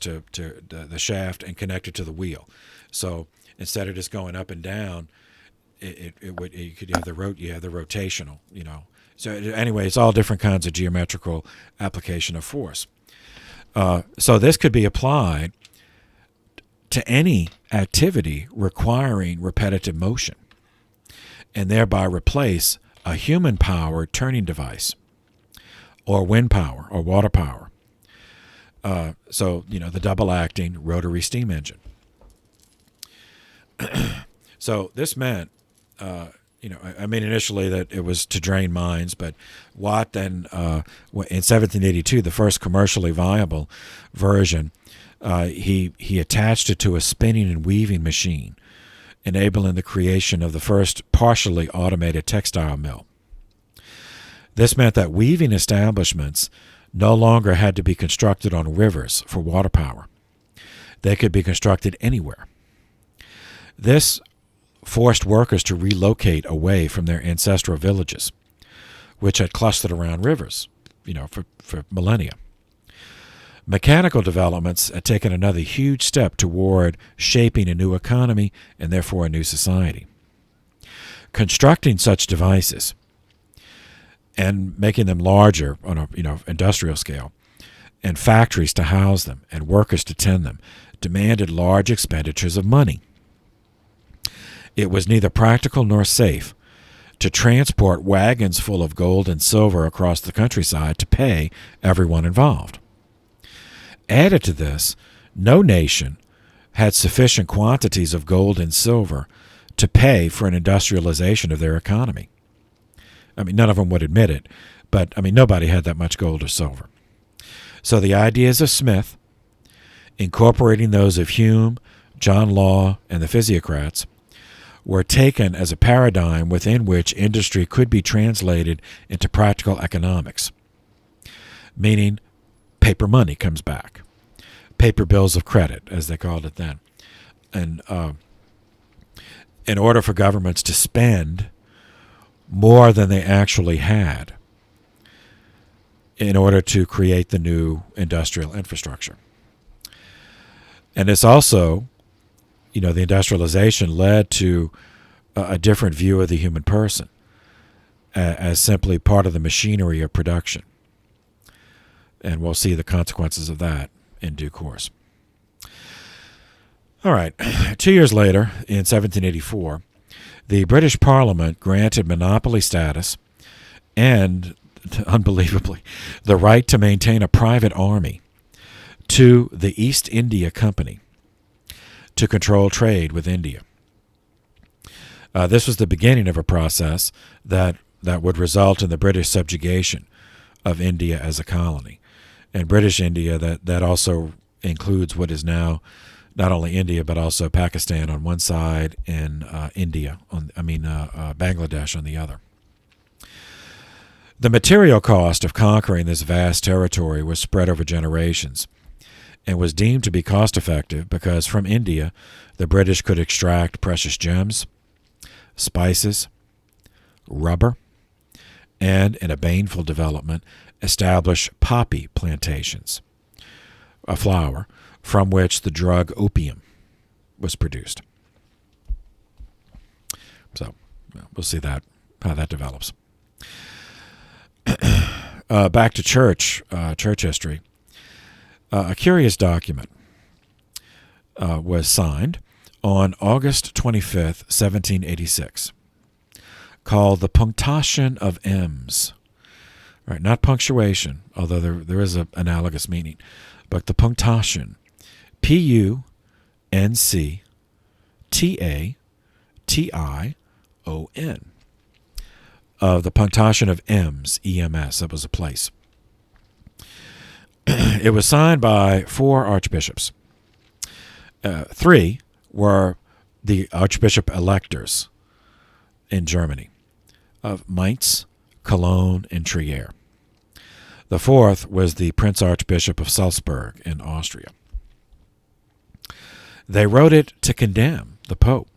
A: to the shaft and connected to the wheel. So instead of just going up and down, you could have the rotational. So anyway, it's all different kinds of geometrical application of force. So this could be applied to any activity requiring repetitive motion, and thereby replace a human-powered turning device, or wind power, or water power. So the double-acting rotary steam engine. So this meant, initially that it was to drain mines, but Watt then, in 1782, the first commercially viable version, he attached it to a spinning and weaving machine, enabling the creation of the first partially automated textile mill. This meant that weaving establishments no longer had to be constructed on rivers for water power. They could be constructed anywhere. This forced workers to relocate away from their ancestral villages, which had clustered around rivers, for millennia. Mechanical developments had taken another huge step toward shaping a new economy and therefore a new society. Constructing such devices and making them larger on a industrial scale, and factories to house them and workers to tend them, demanded large expenditures of money. It was neither practical nor safe to transport wagons full of gold and silver across the countryside to pay everyone involved. Added to this, no nation had sufficient quantities of gold and silver to pay for an industrialization of their economy. I mean, none of them would admit it, but I mean, nobody had that much gold or silver. So the ideas of Smith, incorporating those of Hume, John Law, and the physiocrats, were taken as a paradigm within which industry could be translated into practical economics, meaning paper money comes back, paper bills of credit, as they called it then. And in order for governments to spend more than they actually had in order to create the new industrial infrastructure. And it's also, the industrialization led to a different view of the human person as simply part of the machinery of production. And we'll see the consequences of that in due course. All right, 2 years later, in 1784, the British Parliament granted monopoly status and, unbelievably, the right to maintain a private army to the East India Company to control trade with India. This was the beginning of a process that would result in the British subjugation of India as a colony. And British India, that also includes what is now not only India but also Pakistan on one side and Bangladesh on the other. The material cost of conquering this vast territory was spread over generations and was deemed to be cost-effective because from India the British could extract precious gems, spices, rubber, and, in a baneful development, establish poppy plantations, a flower from which the drug opium was produced. So we'll see how that develops. Back to church history. A curious document was signed on August 25th, 1786, called the Punctation of M's. Right, not punctuation, although there is an analogous meaning, but the punctation, Punction, of the Punctation of M's, EMS. That was a place. It was signed by 4 archbishops. 3 were the archbishop electors in Germany of Mainz, Cologne, and Trier. The 4th was the Prince Archbishop of Salzburg in Austria. They wrote it to condemn the Pope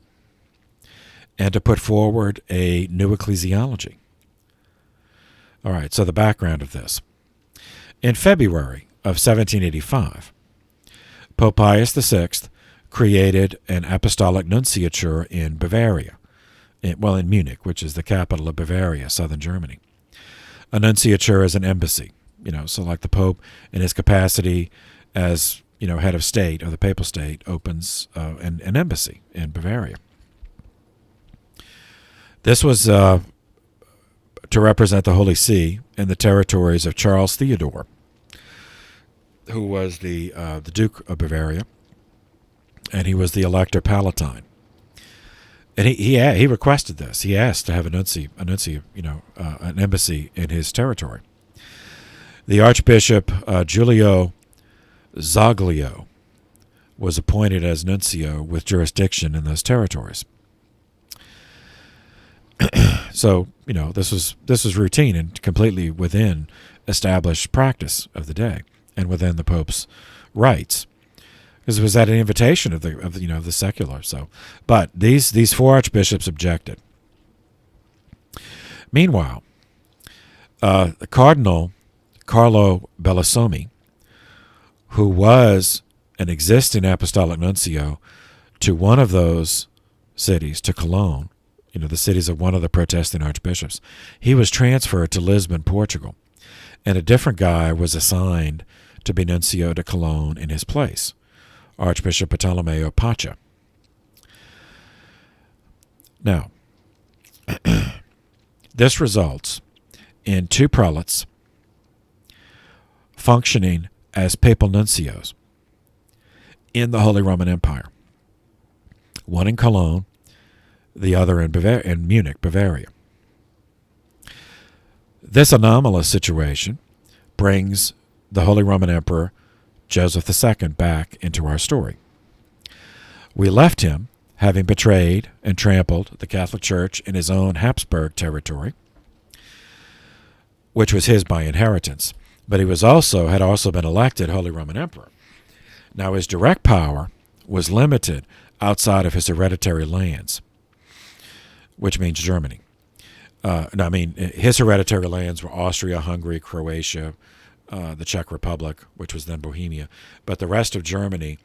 A: and to put forward a new ecclesiology. All right, so the background of this. In February of 1785, Pope Pius VI created an apostolic nunciature in Bavaria, in Munich, which is the capital of Bavaria, southern Germany. A nunciature is an embassy, so like the Pope in his capacity as, head of state of the papal state opens an embassy in Bavaria. This was to represent the Holy See in the territories of Charles Theodore, who was the Duke of Bavaria, and he was the Elector Palatine. And he requested this. He asked to have an embassy in his territory. The Archbishop Giulio Zaglio was appointed as nuncio with jurisdiction in those territories. So, this was routine and completely within established practice of the day and within the Pope's rights. Because it was at an invitation of the secular. So, but these 4 archbishops objected. Meanwhile, Cardinal Carlo Bellosomi, who was an existing apostolic nuncio to one of those cities, to Cologne, the cities of one of the protesting archbishops. He was transferred to Lisbon, Portugal, and a different guy was assigned to be nuncio to Cologne in his place, Archbishop Bartolomeo Pacha. Now, this results in two prelates functioning as papal nuncios in the Holy Roman Empire, one in Cologne, the other in Munich, Bavaria. This anomalous situation brings the Holy Roman Emperor Joseph II back into our story. We left him having betrayed and trampled the Catholic Church in his own Habsburg territory, which was his by inheritance, but he had also been elected Holy Roman Emperor. Now his direct power was limited outside of his hereditary lands, which means Germany. His hereditary lands were Austria, Hungary, Croatia, the Czech Republic, which was then Bohemia, but the rest of Germany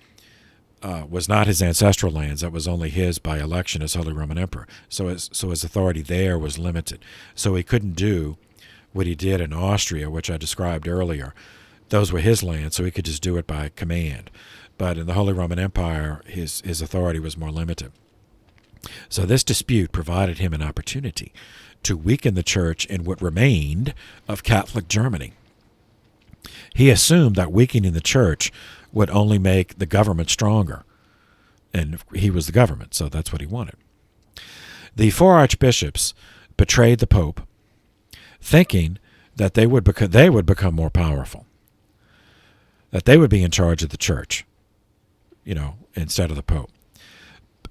A: was not his ancestral lands. That was only his by election as Holy Roman Emperor. So his authority there was limited. So he couldn't do what he did in Austria, which I described earlier. Those were his lands, so he could just do it by command. But in the Holy Roman Empire, his authority was more limited. So this dispute provided him an opportunity to weaken the church in what remained of Catholic Germany. He assumed that weakening the church would only make the government stronger. And he was the government, so that's what he wanted. The four archbishops betrayed the Pope, thinking that they would become more powerful, that they would be in charge of the church, instead of the Pope.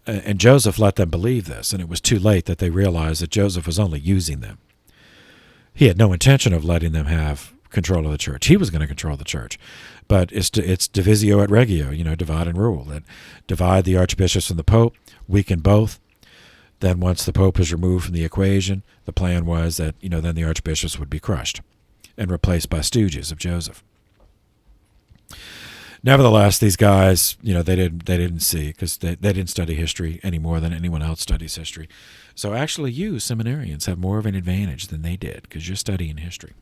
A: And Joseph let them believe this, and it was too late that they realized that Joseph was only using them. He had no intention of letting them have control of the church. He was going to control the church. But it's divisio et regio, divide and rule. That divide the archbishops from the Pope, weaken both. Then once the Pope was removed from the equation, the plan was that, then the archbishops would be crushed and replaced by stooges of Joseph. Nevertheless, these guys, they didn't see, because they didn't study history any more than anyone else studies history. So actually you, seminarians, have more of an advantage than they did, because you're studying history.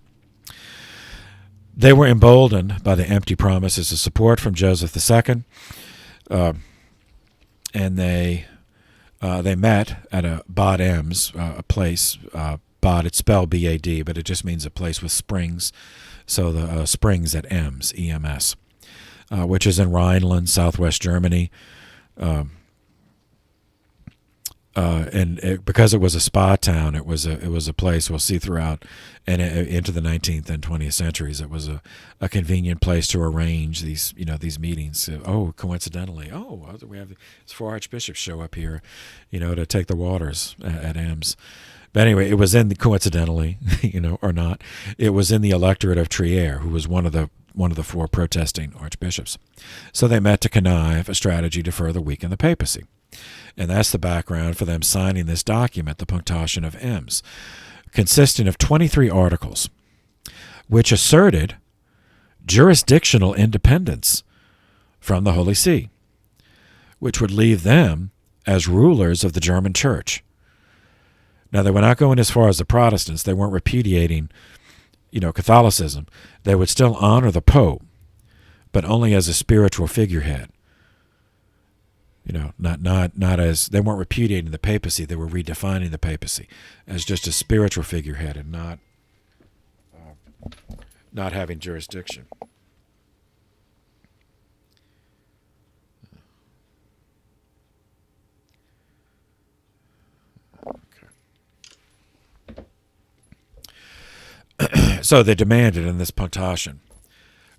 A: They were emboldened by the empty promises of support from Joseph II, and they met at a Bad Ems, a place. Bad, it's spelled B-A-D, but it just means a place with springs. So the springs at Ems, E-M-S, which is in Rhineland, southwest Germany. Because it was a spa town, it was a place we'll see throughout and into the 19th and 20th centuries. It was a convenient place to arrange these meetings. Coincidentally, we have these four archbishops show up here, to take the waters at Ems. But anyway, it was coincidentally, or not, it was in the electorate of Trier, who was one of the four protesting archbishops. So they met to connive a strategy to further weaken the papacy. And that's the background for them signing this document, the Punctation of Ems, consisting of 23 articles, which asserted jurisdictional independence from the Holy See, which would leave them as rulers of the German church. Now, they were not going as far as the Protestants. They weren't repudiating, Catholicism. They would still honor the Pope, but only as a spiritual figurehead. Not as, they weren't repudiating the papacy, they were redefining the papacy as just a spiritual figurehead and not having jurisdiction. Okay. So they demanded in this Punctation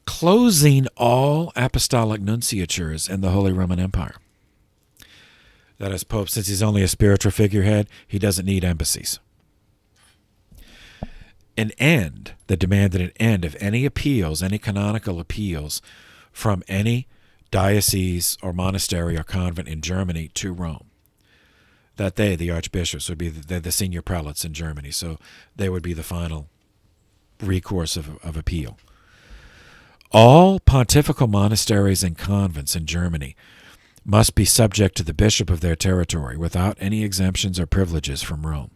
A: closing all apostolic nunciatures in the Holy Roman Empire. That as Pope, since he's only a spiritual figurehead, he doesn't need embassies. They demanded an end of any appeals, any canonical appeals from any diocese or monastery or convent in Germany to Rome. That they, the archbishops, would be the senior prelates in Germany, so they would be the final recourse of appeal. All pontifical monasteries and convents in Germany must be subject to the bishop of their territory without any exemptions or privileges from Rome.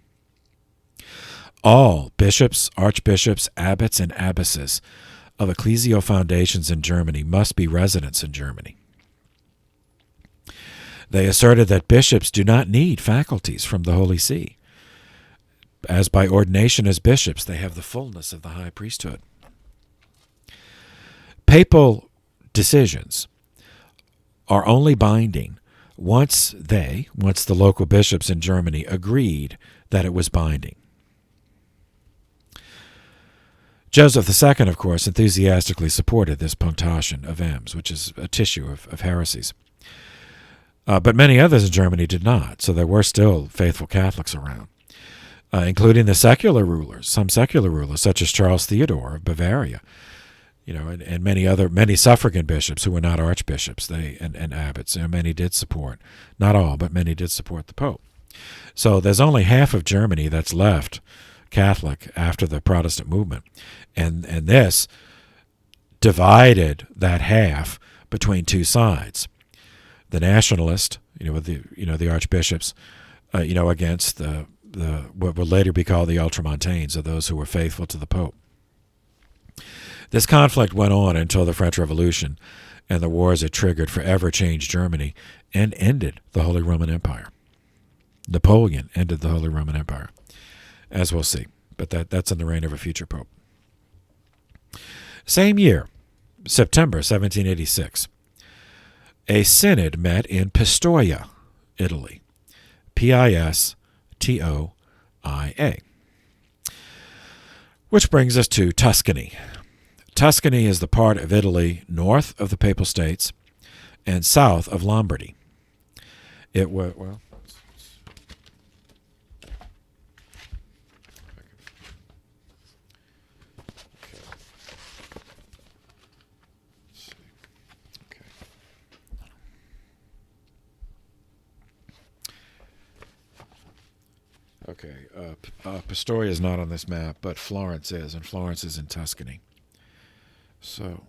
A: All bishops, archbishops, abbots, and abbesses of ecclesial foundations in Germany must be residents in Germany. They asserted that bishops do not need faculties from the Holy See, as by ordination as bishops they have the fullness of the high priesthood. Papal decisions are only binding once the local bishops in Germany agreed that it was binding. Joseph II, of course, enthusiastically supported this punctation of Ems, which is a tissue of heresies. But many others in Germany did not, so there were still faithful Catholics around, including the secular rulers, some secular rulers, such as Charles Theodore of Bavaria, and many suffragan bishops who were not archbishops, and abbots. Many did support, not all, but many did support the Pope. So there's only half of Germany that's left Catholic after the Protestant movement, and this divided that half between two sides: the nationalist, with the archbishops, against the what would later be called the Ultramontanes, or those who were faithful to the Pope. This conflict went on until the French Revolution, and the wars it triggered forever changed Germany and ended the Holy Roman Empire. Napoleon ended the Holy Roman Empire, as we'll see, but that's in the reign of a future pope. Same year, September 1786, a synod met in Pistoia, Italy, Pistoia, which brings us to Tuscany. Tuscany is the part of Italy north of the Papal States and south of Lombardy. It was, well, Okay, Pistoia is not on this map, but Florence is, and Florence is in Tuscany. So,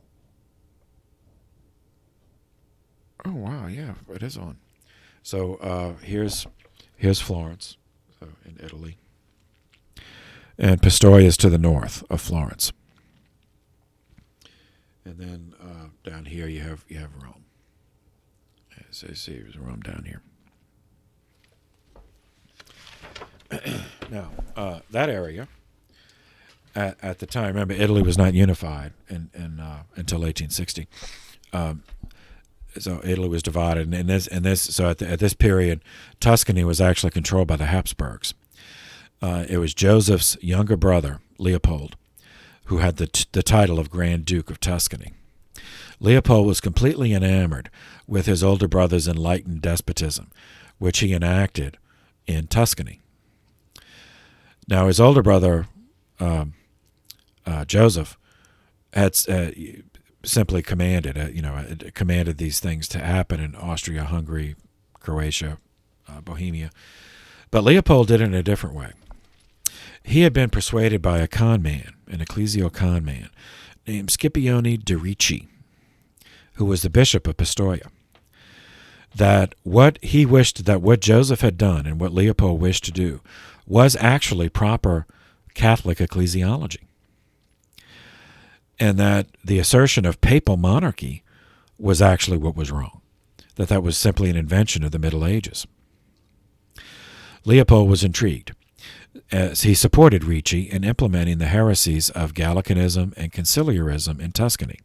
A: oh wow, yeah, it is on. So here's Florence, in Italy, and Pistoia is to the north of Florence. And then down here you have Rome. So you see, there's Rome down here. Now, that area, at the time, remember, Italy was not unified until 1860. So Italy was divided, so at this period, Tuscany was actually controlled by the Habsburgs. It was Joseph's younger brother, Leopold, who had the title of Grand Duke of Tuscany. Leopold was completely enamored with his older brother's enlightened despotism, which he enacted in Tuscany. Now, his older brother, Joseph, had simply commanded these things to happen in Austria, Hungary, Croatia, Bohemia. But Leopold did it in a different way. He had been persuaded by a con man, an ecclesial con man, named Scipione de' Ricci, who was the bishop of Pistoia, that what Joseph had done and what Leopold wished to do was actually proper Catholic ecclesiology, and that the assertion of papal monarchy was actually what was wrong, that was simply an invention of the Middle Ages. Leopold was intrigued, as he supported Ricci in implementing the heresies of Gallicanism and Conciliarism in Tuscany,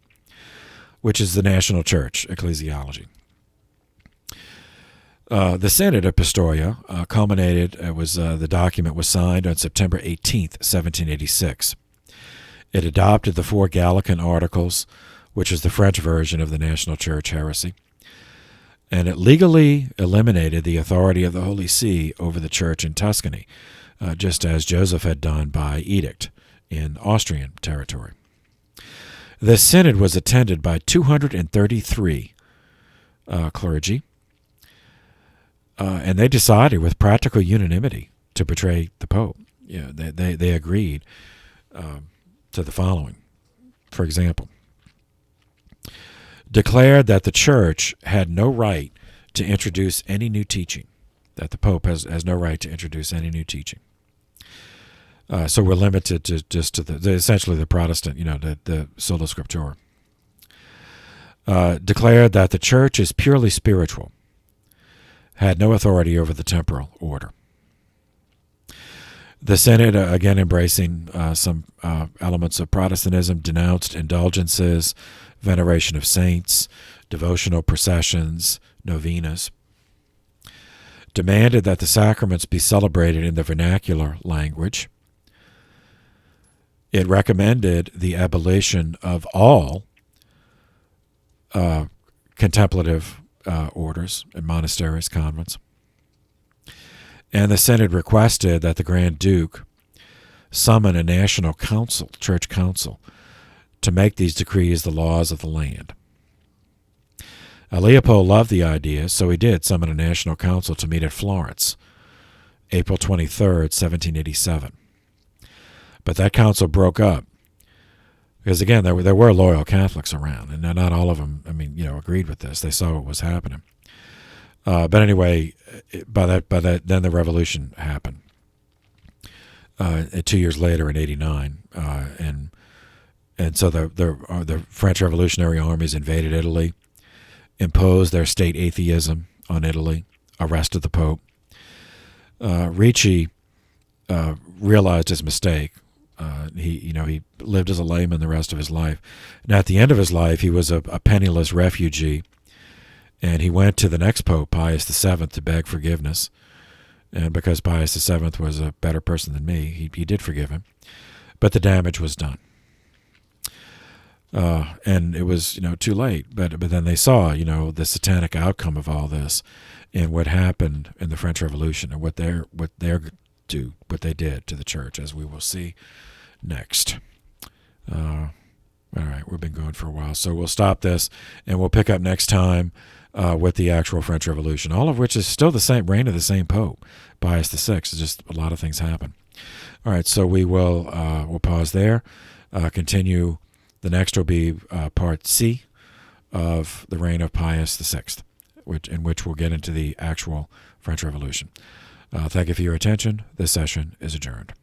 A: which is the national church ecclesiology. The Synod of Pistoia culminated, the document was signed on September 18th, 1786. It adopted the four Gallican Articles, which is the French version of the national church heresy, and it legally eliminated the authority of the Holy See over the church in Tuscany, just as Joseph had done by edict in Austrian territory. The Synod was attended by 233 clergy, and they decided with practical unanimity to betray the Pope. They agreed to the following. For example, declared that the Church had no right to introduce any new teaching, that the Pope has no right to introduce any new teaching. So we're limited to just to essentially the Protestant, the sola scriptura. Declared that the church is purely spiritual, had no authority over the temporal order. The Synod, again embracing some elements of Protestantism, denounced indulgences, veneration of saints, devotional processions, novenas, demanded that the sacraments be celebrated in the vernacular language. It recommended the abolition of all contemplative orders and monasteries, convents. And the Synod requested that the Grand Duke summon a national council, church council, to make these decrees the laws of the land. Leopold loved the idea, so he did summon a national council to meet at Florence, April 23rd, 1787. But that council broke up because, again, there were loyal Catholics around, and not all of them, agreed with this. They saw what was happening. But anyway, then the revolution happened. 2 years later, in '89, and so the French Revolutionary armies invaded Italy, imposed their state atheism on Italy, arrested the Pope. Ricci realized his mistake. He lived as a layman the rest of his life, and at the end of his life, he was a penniless refugee. And he went to the next Pope, Pius VII, to beg forgiveness. And because Pius VII was a better person than me, he did forgive him. But the damage was done. And it was, too late. But then they saw, the satanic outcome of all this and what happened in the French Revolution and what they did to the church, as we will see next. All right, we've been going for a while, so we'll stop this, and we'll pick up next time with the actual French Revolution, all of which is still the same reign of the same Pope, Pius VI. It's just a lot of things happen. All right, so we'll pause there. Continue. The next will be part C of the reign of Pius VI, in which we'll get into the actual French Revolution. Thank you for your attention. This session is adjourned.